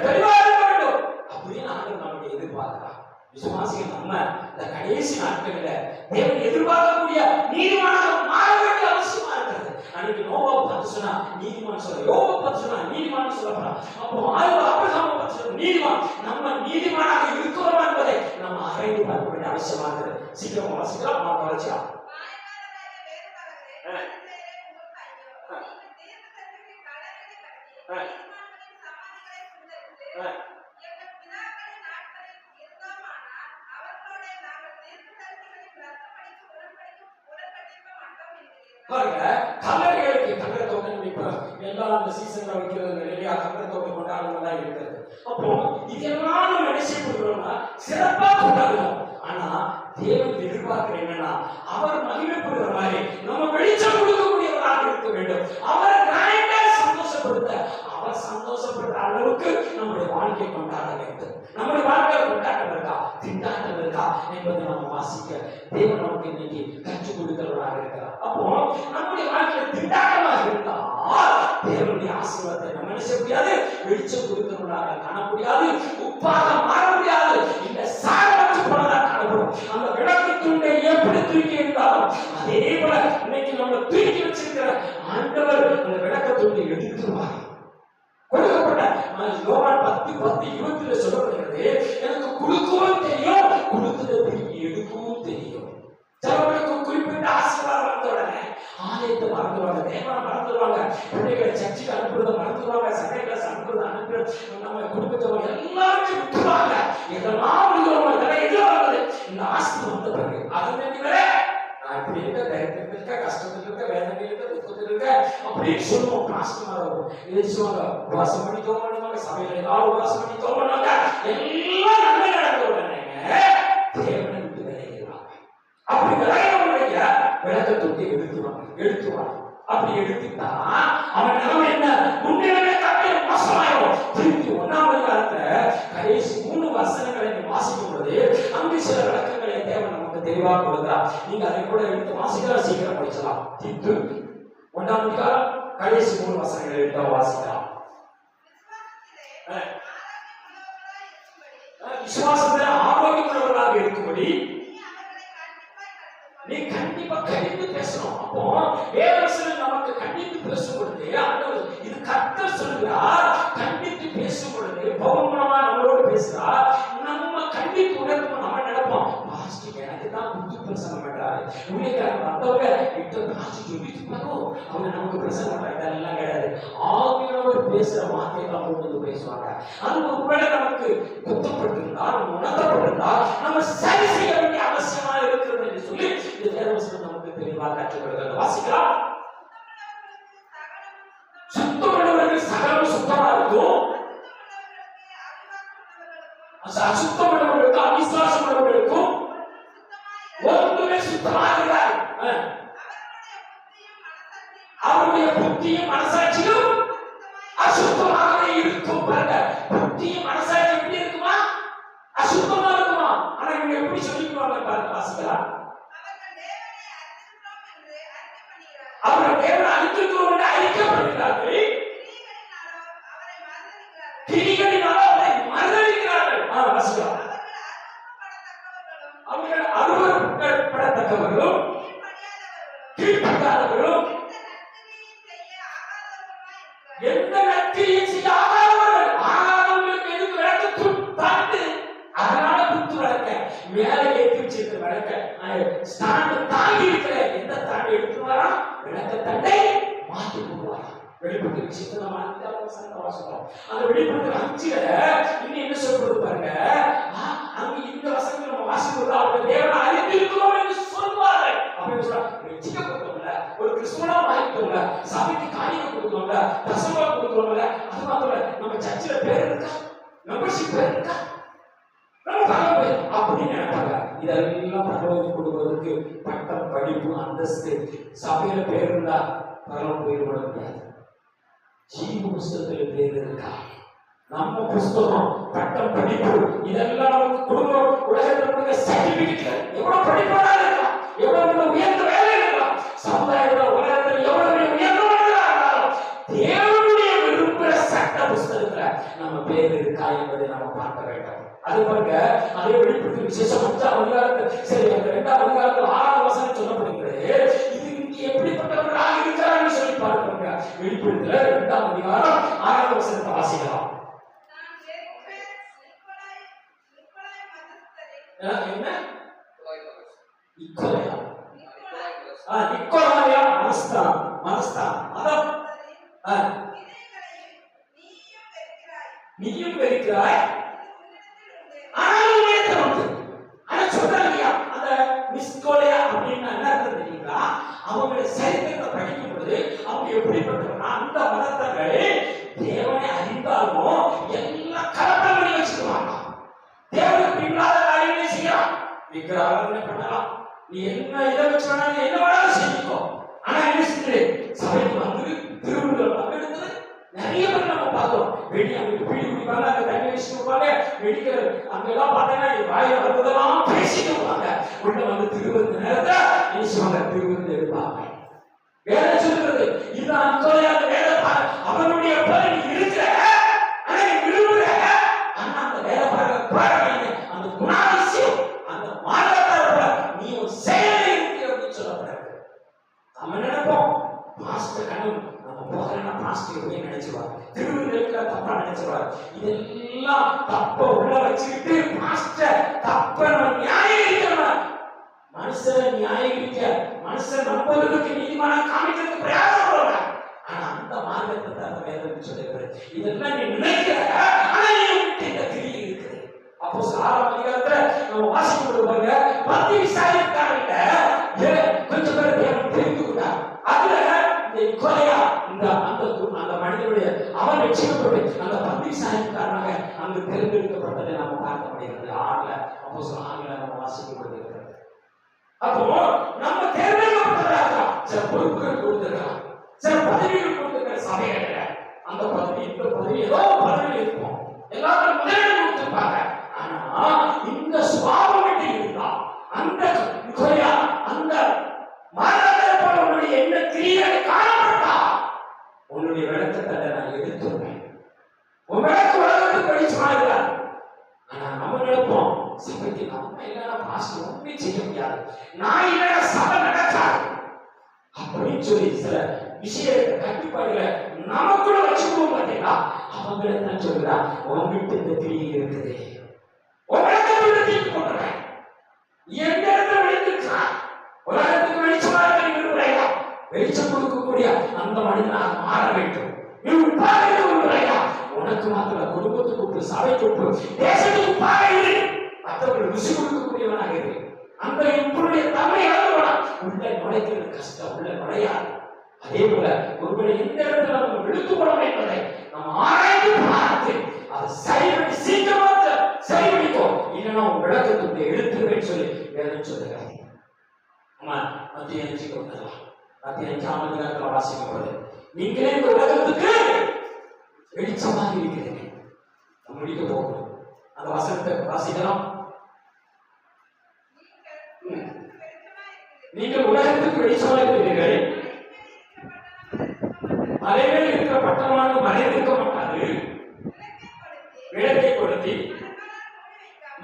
தெளிவாக இருக்க வேண்டும் அப்படின்னு ஆண்டவர் நம்முடைய எதிர்பார்க்கிறார். விசுவாசிகள் நம்ம இந்த கடைசி நாட்களில் தேவன் எதிர்பார்க்கக்கூடிய நீதிமானாக மாற வேண்டிய அவசியமா இருக்கிறது. அன்னைக்கு நோவா பார்த்து சொன்னா நீதிமான் சொல்ல, யோபை பார்த்து சொன்னா நீதிமான் சொல்லப்படுறான். அப்போ ஆபிரகாமை பார்த்து சொன்ன நீதிமான், நம்ம நீதிமானாக இருக்கிறோமா என்பதை நம்ம ஆராய்ந்து பார்க்க வேண்டிய அவசியமா இருக்குது. சீக்கிரம் வாசிக்கலாம், நம்ம வளர்ச்சியா பாருங்க. கல்லறைகளுக்கு கல்லறை தோட்டம் இப்ப எல்லா அந்த சீசன்ல வைக்கிறது நிறைய கல்லறை தோட்டம் கொண்டாடுறதா இருக்கிறது. அப்போ இதெல்லாம் நம்ம என்ன செய்யப்படுகிறோம்னா சிறப்பா கொண்டாடுறோம். ஆனா தேவன் எதிர்பார்க்கிற என்னன்னா அவர் மகிமைப்படுகிற மாதிரி நம்ம வெளிச்சம் கொடுக்கக்கூடியவராக இருக்க வேண்டும். அவரை கிராண்டா சந்தோஷப்படுத்த, அவர் சந்தோஷப்படுற அளவுக்கு நம்முடைய வாழ்க்கையை கொண்டாட வேண்டும். நம்முடைய வாழ்க்கையை கொண்டாட்டம் இருக்கா, திண்டாட்டம் இருக்கா என்பதை நம்ம வாசிக்க தேவன் நமக்கு இன்னைக்கு கற்றுக் கொடுக்கிறவராக இருக்கிறார். அப்போ நம்முடைய வாழ்க்கையில் திண்டாட்டமாக இருந்தால் தேவனுடைய ஆசீர்வாதத்தை நம்ம என்ன செய்ய முடியாது, வெளிச்சம் கொடுக்கிறவராக காண முடியாது, உப்பாக மாற முடியாது, இந்த சாரமற்ற போனதாக காணப்படும். அந்த விளக்கு துண்டை எப்படி தூக்கி இருந்தாலும் அதே போல இன்னைக்கு நம்ம தூக்கி வச்சிருக்கிற ஆண்டவர் அந்த விளக்க துண்டை எடுத்துருவார். கொடுக்கப்பட்ட யோவான் 10:10-20 சொல்லப்படுகிறது, எனக்கு கொடுக்கவும் தெரியும், கொடுத்ததை திருப்பி எடுக்கவும் தெரியும். சிலவர்களுக்கு குறிப்பிட்ட ஆசீர்வாதம் வந்த உடனே ஆலயத்தை மறந்துடுவாங்க, தேவனை மறந்துடுவாங்க, பிள்ளைகளை சர்ச்சுக்கு அனுப்புறதை மறந்துடுவாங்க, சண்டைகளை அனுப்புறது நம்ம குடும்பத்தவங்க எல்லாத்தையும் விட்டுருவாங்க. இதெல்லாம் இதெல்லாம் எதிராகுது. இந்த ஆசீர்வாதம் வந்த பிறகு அது வேண்டியவரே நான் இப்படி இருக்க, தைரியத்தில் இருக்க, கஷ்டத்தில் இருக்க, வேதனையில் இருக்க, துக்கத்தில் இருக்க அப்படின்னு சொல்லுவோம். காஸ்டமாக இருக்கும். இதை சொல்லுவாங்க, உபாசம் பண்ணி தோம் பண்ணுவாங்க, சபையில எல்லாரும் உபாசம் பண்ணி தோம் பண்ணுவாங்க. எல்லாம் நன்மை நடந்த உடனே தேவனை விட்டு விளைகிறாங்க. அப்படி விளையாடுடைய விளக்க தொட்டி எடுத்துவாங்க. அப்படி எடுத்துட்டா அவன் நிலைமை என்ன, முன்னிலைமை காட்டி மோசமாயிடும். திருப்பி 1ஆம் அதிகாரத்துல கடைசி 3 வசனங்களை வாசிக்கும் பொழுது அங்கு சில விளக்கங்களை தேவன் நமக்கு தெளிவாக கொடுக்கிறார். நீங்க அதை கூட எடுத்து வாசிக்கலாம், சீக்கிரம் படிச்சலாம். தீத்து 1ஆம் அதிகாரம் கடைசி 3 வசனங்களை எடுத்து வாசிக்கலாம். விசுவாசத்தில் ஆரோக்கியமுள்ளவர்களாக இருக்கும்படி நீ கண்டிப்பா கண்டித்து பேசணும். அப்போ வேதவசனம் நமக்கு கண்டித்து பேசும் பொழுது இது கர்த்தர் சொல்கிறார். கண்டித்து பேசும் பொழுது பவுல் மூலமா நம்மளோடு பேசுறார். நம்ம கண்டித்து உணர்வு நம்ம நினைப்போம், பாஸ்டர் எனக்கு தான் புத்தி பிரசங்கம் பண்றாரு, ஊழியக்காரங்க வந்தவங்க கிட்ட பாஸ்டர் சொல்லிட்டு போறோம், அவங்க நமக்கு பிரசங்கம் பண்றாங்க. இதெல்லாம் கிடையாது. ஆவியானவர் பேசுற வார்த்தையை தான் கொண்டு பேசுவாங்க. அது ஒருவேளை நமக்கு குத்தப்பட்டிருந்தால், உணர்த்தப்பட்டிருந்தால் நம்ம சரி செய்ய வேண்டிய அவசியமா இருக்கிறது என்று சொல்லி இந்த வேதவசனம் நமக்கு தெளிவாக கற்றுக் கொடுக்கிறது. வாசிக்கலாம். சுத்தமுள்ளவர்கள் சகலம் சுத்தமா இருக்கும், அசுத்தமுள்ளவர்களுக்கு அவிசுவாசம் உள்ளவர்களுக்கும் ஒன்றுமே சுத்தமாக அவருடைய புத்தியும் மனசாட்சியும் அசுத்தமாகவே இருக்கும். புத்தியும் மனசாட்சி எப்படி இருக்குமா, அசுத்தமா இருக்குமா. ஆனா இவங்க எப்படி சொல்லுவாங்க பாருங்க, வாசிக்கலாம். அவர்கள் தேவனை அறிந்திருக்கிறோம் என்று அறிக்கை பண்ணுகிறார்கள், கிரிகளினாலோ அவரை மறுதலிக்கிறார்கள். வாசிக்கலாம். அவர்கள் அருவருப்படத்தக்கவர்களும் கீழ்ப்படியாதவர்களும் எந்த நற்கிரியும் செய்ய ஆகாதவர்கள். ஆகாதவர்களுக்கு எதுக்கு விளக்கு தாண்டு, அதனால குத்து விளக்க மேல ஏற்றி வச்சிருக்க விளக்க ஸ்டாண்டு தாங்கி இருக்கிற எந்த தாண்டி எடுத்து வரா விளக்க தண்டை மாற்றி போடுவாரா. வெளிப்பட்டு விஷயத்தை நம்ம வாசிக்கிறோம். அந்த வெளிப்பட்டு 5ல இன்னும் என்ன சொல்றது பாருங்க, அங்க இந்த வசனங்களை நம்ம வாசிக்கிறது அவங்க தேவனை அறிந்திருக்கிறோம் என்று சொல்வார்கள். அப்படின்னு சொல்றாங்க. ரட்சிக்கப்பட்டவங்க, ஒரு கிறிஸ்துவனா மாறிட்டவங்க, சபைக்கு காணிக்கை கொடுக்கிறவங்க, தசமம் கொடுக்கிறவங்க, அது மாத்திரம் நம்ம சர்ச்சில் பேர் இருக்கா, மெம்பர்ஷிப் பேர் இருக்கா, நம்ம பணம் பேர் அப்படின்னு நினைப்பாங்க. இதெல்லாம் பரலோகம் கொடுப்பதற்கு பட்டம், படிப்பு, அந்தஸ்து, சபையில பேர் இருந்தா பரலோகம் போயிட முடியாது. ஜீவ புஸ்தகத்தில் பேர் இருக்கா, நம்ம புஸ்தகம், பட்டம், படிப்பு, இதெல்லாம் நமக்கு குடும்பம் உலகத்தில் சர்டிபிகேட். எவ்வளவு படிப்பாளா இருக்கலாம், எவ்வளவு உயர்ந்த வேலை இருக்கலாம், சமுதாயத்தில் உலகத்தில் எவ்வளவு உயர்ந்தவர்களா இருந்தாலும் தேவனுடைய விரும்புகிற சட்ட புஸ்தகத்துல நம்ம பேர் இருக்கா என்பதை நம்ம பார்க்க வேண்டும். அது பாருங்க, அதே வெளிப்படுத்தி விசேஷம் 5ஆம் அதிகாரத்தில், சரி அந்த 2ஆம் அதிகாரத்தில் 6ஆம் வசனம் சொல்லப்படுகிறது. இது இங்கே எப்படிப்பட்டவர்களாக இருக்கிறான்னு சொல்லி பார்க்கணுங்க. வெளிப்படுத்தல 2ஆம் அதிகாரம் 6ஆம் வசனத்தை வாசிக்கலாம். என்ன நிக்கோலாயா மனஸ்தான் அதான் நீயும் வெறுக்கிறாய், அவங்களை சரித்திரத்தை படிக்கும் பொழுது அவங்க எப்படிப்பட்டவங்க, அந்த மதத்தங்களை தேவனை அறிந்தாலும் எல்லாம் கலப்படம் பண்ணி வச்சுக்குவாங்க. தேவனுக்கு பின்னாத காரியங்களை செய்யலாம், விக்கிரகங்களை பண்ணலாம், நீ என்ன இதை வச்சு வேணாலும் என்ன வேணாலும் செஞ்சுக்கோ. ஆனா என்ன செஞ்சு சபைக்கு வந்து திருவிழா பங்கெடுத்து நிறைய பேர் நம்ம பார்த்தோம். வெளியே அங்க பீடி குடிப்பாங்க, அங்க தண்ணி வச்சுட்டு இருப்பாங்க, வெடிக்கிற அங்கெல்லாம் பார்த்தீங்கன்னா வாயில வருவதெல்லாம் பேசிட்டு இருப்பாங்க. உள்ள வந்து திருவிழந்த நேரத்தை பேசுவாங்க, திருவிழந்து எடுப்பாங்க. வேலை சொல்றது இதுதான் அன்கொலையாக வேலை. அவனுடைய பேர் இருக்கிற ஆனா விரும்புற ஆனா அந்த வேலை பாருங்க, அந்த குணாதிசயம், அந்த மாற்றத்தோட நீ ஒரு செயலை இருக்கு அப்படின்னு சொல்லப்படுறது. நம்ம நினைப்போம் பாஸ்டர் கண்ணன் நம்ம போகிறேன்னா பாஸ்டர் எப்படி நினைச்சுவார், திருவிழா தப்பா நினைச்சுவார். இதெல்லாம் தப்ப உள்ள வச்சுக்கிட்டு பாஸ்டர் தப்ப நியாயீகரிக்கிறவன், மனுஷன் நியாயீகரிக்க, மனுஷன் நம்பர்களுக்கு நீதிமானம் காமிக்கிறதுக்கு பிரயாசப்படுவாங்க. ஆனா அந்த மார்க்கத்தை அந்த வேதம் சொல்லுகிறது. இதெல்லாம் நீ நினைக்கிற, ஆனா நீ இந்த கிரியை இருக்குது. அப்போ 6ஆம் அதிகாரத்துல நம்ம வாசிக்கும் போது பாருங்க, பந்தி விசாரிக்காரங்க கொஞ்சம் பேர் தேவன் தெரிந்து கொண்டார். அதுல இந்த கொலையா அந்த மனிதனுடைய அவன் ரட்சிக்கப்பட்டு அந்த பந்தி விசாரிக்காரனாக அங்கு தேர்ந்தெடுக்கப்பட்டதை நம்ம பார்க்க முடிகிறது. 6ல அப்போ 6ல நம்ம வாசிக்கும் பொழுது இருக்கிறது. அப்போ நம்ம தேர்ந்தெடுக்கப்பட்டதாக சில பொறுப்புகள் கொடுத்திருக்கலாம், சில பதவிகள் கொடுத்திருக்கிற சபைகள்ல அந்த பதவி இந்த பதவி ஏதோ பதவி இருக்கும், எல்லாரும் முதலிடம் கொடுத்திருப்பாங்க. ஆனா இந்த சுபாவம் இருந்தா அந்த கொலையா அந்த மாறாதவனுடைய என்ன கிரியை காணப்பட்டா உன்னுடைய விளக்கத்தை நான் எடுத்துருவேன். உன் விளக்கு உலகத்துக்கு வெளிச்சமா இருக்காது. ஆனா நம்ம நினைப்போம் சபைக்கு நம்ம இல்லைன்னா பாஸ்டர் ஒன்றுமே செய்ய முடியாது, நான் இல்லைன்னா சபை நடக்காது அப்படின்னு சொல்லி சில விஷயத்தை கட்டுப்பாடுகளை நமக்குள்ள வச்சுக்கணும். பார்த்தீங்களா, அவங்களை தான் சொல்றா உங்ககிட்ட இந்த கிரியை இருக்குது, உலகத்தை தீர்த்து கொண்டுறேன், எந்த இடத்துல வெளிச்சிருக்கா உலகத்துக்கு வெளிச்சமா இருக்க வெளிச்சம் கொடுக்கக்கூடிய அந்த மனிதனாக மாற வேண்டும். உனக்கு மாத்திர குடும்பத்துக்கு சபை கூட்டு தேசத்துக்கு பாரு, மற்றவர்கள் ருசி கொடுக்கக்கூடியவனாக இரு. அந்த இப்படைய தன்மை உள்ள நுழைக்கிறது கஷ்டம், உள்ள நுழையாது. அதே போல ஒருவரை எந்த இடத்துல நம்ம விழுத்து போனோம் என்பதை நம்ம ஆராய்ந்து பார்த்து அதை சரிபடி சீக்கிரமாக சரிபடிக்கும், இல்லைன்னா உன் விளக்கத்துடைய எழுத்துருவேன்னு சொல்லி வேதம் சொல்லுகிறார். மத்திய 5 கொடுத்துடலாம். மத்திய 5ஆம் அதிகாரத்தில் வாசிக்கப்படுது, நீங்களே இந்த உலகத்துக்கு வெளிச்சமாக இருக்கிறீங்க. முடிக்க போகணும். அந்த வசனத்தை வாசிக்கலாம். நீங்கள் உலகத்துக்கு வெளிச்சமாக இருக்கிறீர்கள். மலையில் இருக்கிற பட்டணமானது மலையில் இருக்க மாட்டாது. விளக்கை கொளுத்தி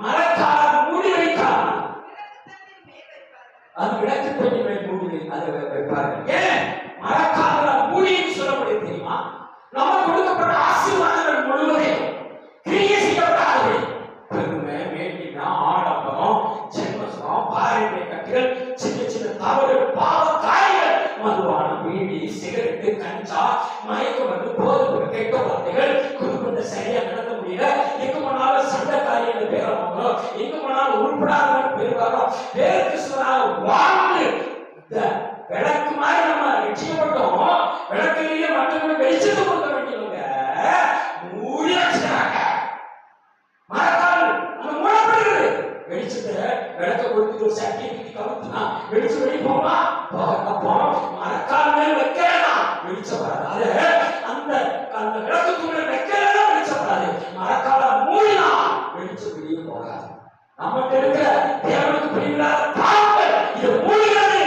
மரக்கால் மூடி வைத்தார். அது விளக்கு தண்ணி மேல் மூடி அதை வைப்பார்கள். ஏன் மரக்கால் மூடின்னு சொல்லப்படுது தெரியுமா? நம்ம கொடுக்கப்பட்ட ஆசீர்வாதங்கள் முழுவதையும் கிரியை செய்யப்படாதவை பெருமை, மேட்டினா, ஆடம்பரம், ஜென்மஸ்வரம், பாரம்பரிய கட்டுகள், சின்ன சின்ன தவறுகள், பாவ காயங்கள், மதுவானம், பீடி, சிகரெட்டு, கஞ்சா, மயக்க மருந்து, போதை, கெட்ட வார்த்தைகள், குடும்பத்தை சரியா நடத்த முடியல, எங்க போனாலும் சண்டை காரியங்கள் பேர வாங்குறோம், எங்க போனாலும் உருப்படாத பேர் வரோம், பேர் கிறிஸ்துவனாக வாழ்ந்து விளக்கு மாதிரி நம்ம ரட்சிக்கப்பட்டோம். விளக்கிலேயே மற்றவங்க வெளிச்சத்தை கொடுக்க வேண்டியவங்க மூடி வச்சுட்டாங்க. மரக்கால் அந்த மூடப்படுகிறது. வெளிச்சத்தை விளக்க கொடுத்துட்டு ஒரு சட்டியை கவுத்துனா வெளிச்சம் வெளியே போமா? அப்போ மரக்கால் மேல் வைக்கிறேன்னா வெளிச்சம் வராது. அந்த அந்த விளக்குக்குள்ள வைக்கிறதா வெளிச்சம் வராது. மரக்கால மூடினா வெளிச்சம் வெளியே போகாது. நம்மகிட்ட இருக்கிற தேவனுக்கு பிரிவில்லாத பாவங்கள் இது மூடுகிறது.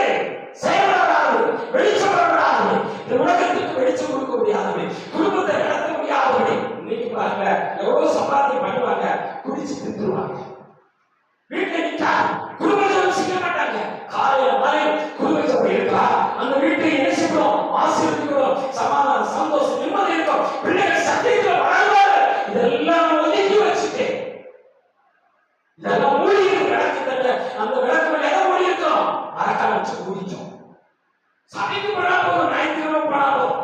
செயல்படாது, வெளிச்சம் வரப்படாது. இந்த உலகத்துக்கு வெளிச்சம் கொடுக்க முடியாதவை, குடும்பத்தை நடத்த முடியாதவை. இன்னைக்கு பாருங்க எவ்வளவு சம்பாத்தியம் பண்ணுவாங்க, குடிச்சு திட்டுவாங்க. வீட்டுல நிக்கா குடும்பத்தை செய்ய மாட்டாங்க. காலையில மாதிரி குடும்ப சபை இருக்கா, அந்த வீட்டை என்ன செய்யணும், ஆசீர்வதிக்கணும், சமாதானம், சந்தோஷம், நிம்மதி இருக்கும், பிள்ளைகள் சத்தியத்துல வளர்வாங்க. இதெல்லாம் ஒதுக்கி வச்சுட்டு இதெல்லாம் மூடி விளக்கு தட்ட அந்த விளக்கு எதை மூடி இருக்கோம்? மரக்கால் வச்சு மூடிச்சோம். சபைக்கு போனா போதும், ஞாயிற்றுக்கிழமை போனா போதும்,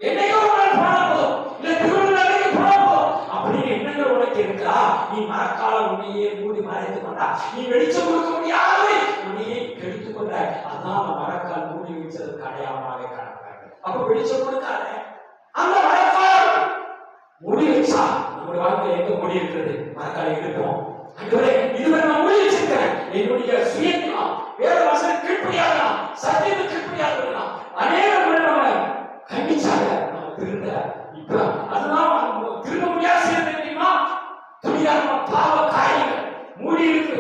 என்னையோ ஒரு நாள் போனா போதும், இல்ல திருவிழாவுக்கு போனா போதும் அப்படின்னு எண்ணங்கள் உனக்கு இருக்கா? நீ மரக்கால உன்னையே மூடி மறைத்து கொண்டா. நீ வெளிச்சம் கொடுக்க முடியாது, உன்னையே கெடுத்துக் கொண்ட. அதான் மரக்கால் மூடி வச்சதுக்கு அடையாளமாக காணப்படுறாங்க. அப்ப வெளிச்சம் கொடுக்காத அந்த மரக்கால் மூடி வச்சா நம்முடைய வாழ்க்கையில எங்க மூடி இருக்கிறது? மரக்காலை எடுப்போம். இதுவரை நான் மூடி வச்சிருக்கிறேன். என்னுடைய சுயத்தினால் வேற வசதி கீழ்ப்படியாகலாம், சத்தியத்தை கீழ்ப்படியாகலாம். அநேக முறை நம்ம கண்டிச்சாங்க, நம்ம திருந்த. இப்ப அதெல்லாம் திரும்ப முடியாது. தெரியுமா? துணியார பாவ காரியங்கள் மூடி இருக்கு.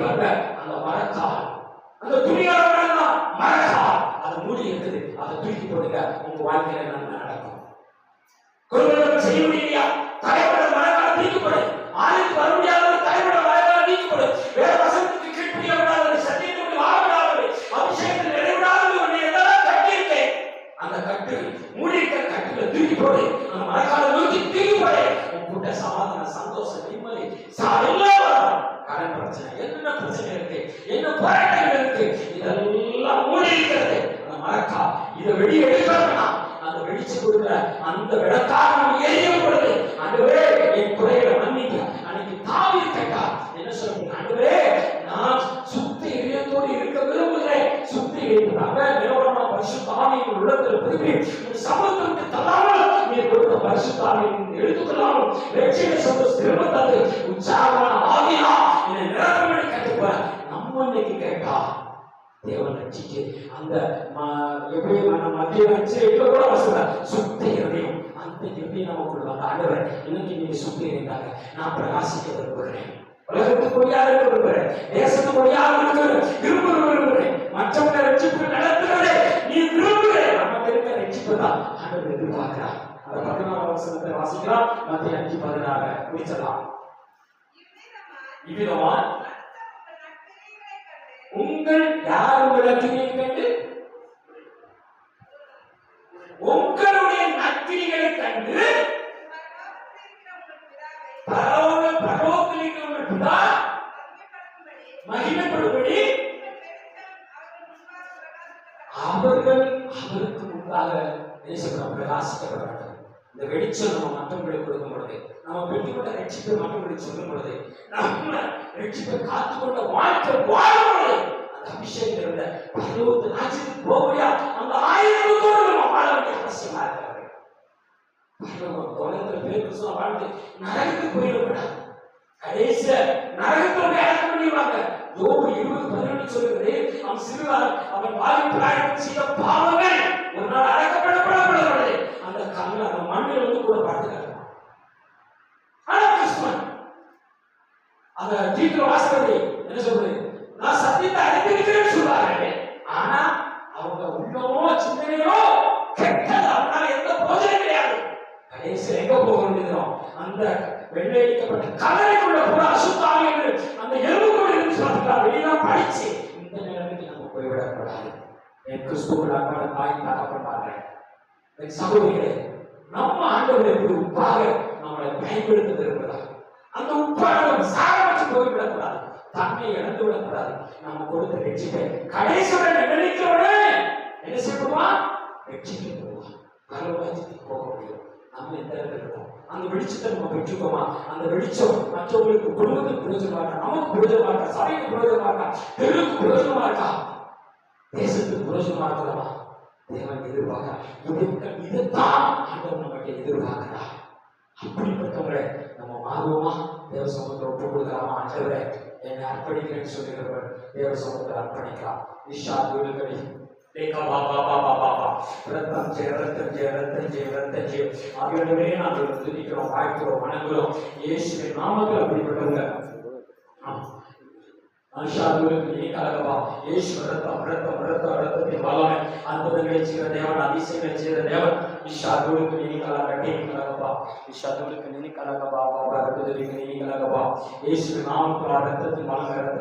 அந்த மரக்கால், அந்த துணியார மரக்கால் அது மூடி இருக்குது. அதை தூக்கி போடுங்க. உங்க வாழ்க்கையில நன்மை நடக்கும். குடும்பம் செய்ய முடியலையா? தடைப்பட மரக்கால் தூக்கி போடு. ஆளுக்கு வர முடியாத தடைப்பட மரக்கால் நீக்கி போடு. வேற வசனத்துக்கு கீழ்ப்படியாத, சத்தியத்துக்கு வாழப்படாத, அபிஷேகத்தில் நிறைவிடாத ஒன்று எல்லாம் கட்டியிருக்கேன். அந்த கட்டு மூடி இருக்கிற கட்டுல தூக்கி போடு. அந்த மரக்காலை நோக்கி தூக்கி போடு. உன் கூட்ட சமாதான, சந்தோஷம், நிம்மதி எல்லாம் கடன் பிரச்சனை, என்ன பிரச்சனை இருக்கு, என்ன போராட்டங்கள் இருக்கு, இதெல்லாம் மூடி இருக்கிறது. அந்த மரக்கால் இதை வெளியே எடுக்கணும்னா அந்த வெளிச்சு கொடுக்கிற அந்த விளக்காக நம்ம எரியும் பொழுது, ஆண்டவரே என் குறைகளை மன்னிக்க. அன்னைக்கு தாவீது கேட்டா என்ன சொல்றீங்க? ஆண்டவரே நான் சுத்த இதயத்தோடு இருக்க விரும்புகிறேன். சுத்த இதயத்தாக நிலவரமான பரிசுத்த ஆவியின் உள்ளத்தில் திரும்பி உன் சமூகத்தை விட்டு தள்ளாமல் நீ கொடுத்த பரிசுத்த ஆவியின் எடுத்துக்கொள்ளாமல் ரட்சிக்க சந்தோஷம் திரும்ப தந்து உற்சாகமான ஆவியா என்னை நிரப்படி கட்டுப்ப. நம்ம இன்னைக்கு கேட்டா தேவன் ரட்சிக்கு அந்த எப்படி மத்திய கூட வசதி சுத்த இருதயம், அந்த இருதயம் நமக்குள்ள அந்த ஆண்டவர் இன்னைக்கு நீங்க சுத்த இருந்தாங்க. நான் பிரகாசிக்க விரும்புகிறேன், உலகத்துக்கு ஒளியாக விரும்புகிறேன், தேசத்துக்கு ஒளியாக விரும்புகிறேன், மற்றவங்க ரட்சிப்பு நடத்துகிறதே நீ விரும்புகிறேன். நம்ம இருக்க ரட்சிப்பு தான் ஆண்டவர் எதிர்பார்க்கிறார். அந்த 14 வசனத்தை வாசிக்கலாம். மத்திய 5:16 முடிச்சலாம். இவ்விதமா உங்கள் யார் உங்களை கண்டு உங்களுடைய நற்கிரிகளை கண்டு பரலோகத்தில் உங்கள் பிதா மகிமைப்படும்படி அவர்கள் அவருக்கு முன்பாக பிரகாசிக்கப்பட வேண்டும். இந்த வெளிச்சம் நம்ம மற்றவங்களுக்கு கொடுக்கும் பொழுது, நம்ம பெற்றுக்கொண்ட ரட்சிப்பை மற்றவங்களுக்கு சொல்லும் பொழுது, நம்ம ரட்சிப்பை காத்துக்கொண்ட வாழ்க்கை வாழும் பொழுது அந்த அபிஷேகம் இருந்த பரலோக ராஜ்யத்துக்கு போக முடியாது. அந்த ஆயிரத்தோடு நம்ம வாழ வேண்டிய அவசியமா இருக்கிறது. உலகத்துல பேர் வாழ்ந்து நரகத்துக்கு போயிடக்கூடாது. கடைசியில நரகத்தோடு அடக்க முடியுவாங்க. யோபு 20:11 சொல்லுகிறது, அவன் சிறுவர் அவன் வாழ்க்கை செய்த பாவங்கள் ஒரு நாள் அடக்கப்படப்படப்படுகிறது. அந்த கல்ல அந்த மண்ணில் கூட பார்த்துக்கிறான். ஆனா கிறிஸ்துவன் அந்த தீர்க்க வாசகத்தை என்ன சொல்றது? நான் சத்தியத்தை அறிந்திருக்கிறேன்னு சொல்றாரு. ஆனா வெள்ளையடிக்கப்பட்ட கல்லறைக்குள்ள கூட அசுத்தாவி என்று அந்த எலும்புக்குள்ள இருந்து சொல்றாங்க. வெளியெல்லாம் படிச்சு இந்த நிலைமைக்கு நம்ம போய்விடக்கூடாது. என் கிறிஸ்துவுக்கு அன்பான தாய் தகப்பனாக என் சகோதரிகளே, நம்ம ஆண்டவர் எப்படி உப்பாக நம்மளை பயன்படுத்த இருக்கிறார். அந்த உப்பாக சாரமற்று போய்விடக்கூடாது, தன்மை இழந்து விடக்கூடாது. நம்ம கொடுத்த வெற்றிப்பை கடைசியோட நினைக்கிறோட என்ன செய்யப்படுவான்? வெற்றிக்கு போவான், பரவாயில்லைக்கு போக முடியும். நம்ம எந்த இடத்துல இருக்கோம்? அந்த வெளிச்சத்தை நம்ம பெற்றுக்கோமா? அந்த வெளிச்சம் மற்றவங்களுக்கு குடும்பத்துக்கு பிரயோஜனமா இருக்கா, நமக்கு பிரயோஜனமா இருக்கா, சபைக்கு பிரயோஜனமா இருக்கா, தெருவுக்கு பிரயோஜனமா இருக்கா, தேசத்துக்கு பிரயோஜனமா இருக்கலாமா? தேவன் எதிர்பார்க்க இதைத்தான் ஆண்டவர் நம்மகிட்ட எதிர்பார்க்கிறா. அப்படிப்பட்டவங்களை நம்ம மாறுவோமா? தேவ சமூகத்தை ஒப்பு கொடுக்கலாமா? ஆண்டவரே என்னை அர்ப்பணிக்கிறேன்னு சொல்லுகிறவர் தேவ சமூகத்தை அர்ப்பணிக்கலாம். விஷா வீடுகளை ரத்தம் ஜெய ரத்தம் ஜெய ரத்தம் ஜெய ரத்தம் ஜெய ஆகியோரே நாங்கள் துதிக்கிறோம், வாழ்க்கிறோம், வணங்குகிறோம். இயேசுவின் நாமத்தில் அப்படிப்பட்டவங்க ரத்தத்தின் வல்லமை அற்புதங்களை செய்கிற தேவன், அதிசயங்களை செய்கிற தேவன். விஷாதுக்கு நீ கலகட்டி கலகப்பா, விஷாதுக்கு நீ கலகப்பா, பாபா ரத்தத்துக்கு நீ கலகப்பா. இயேசுவின் நாமத்தில் ரத்தத்தின் வல்லமை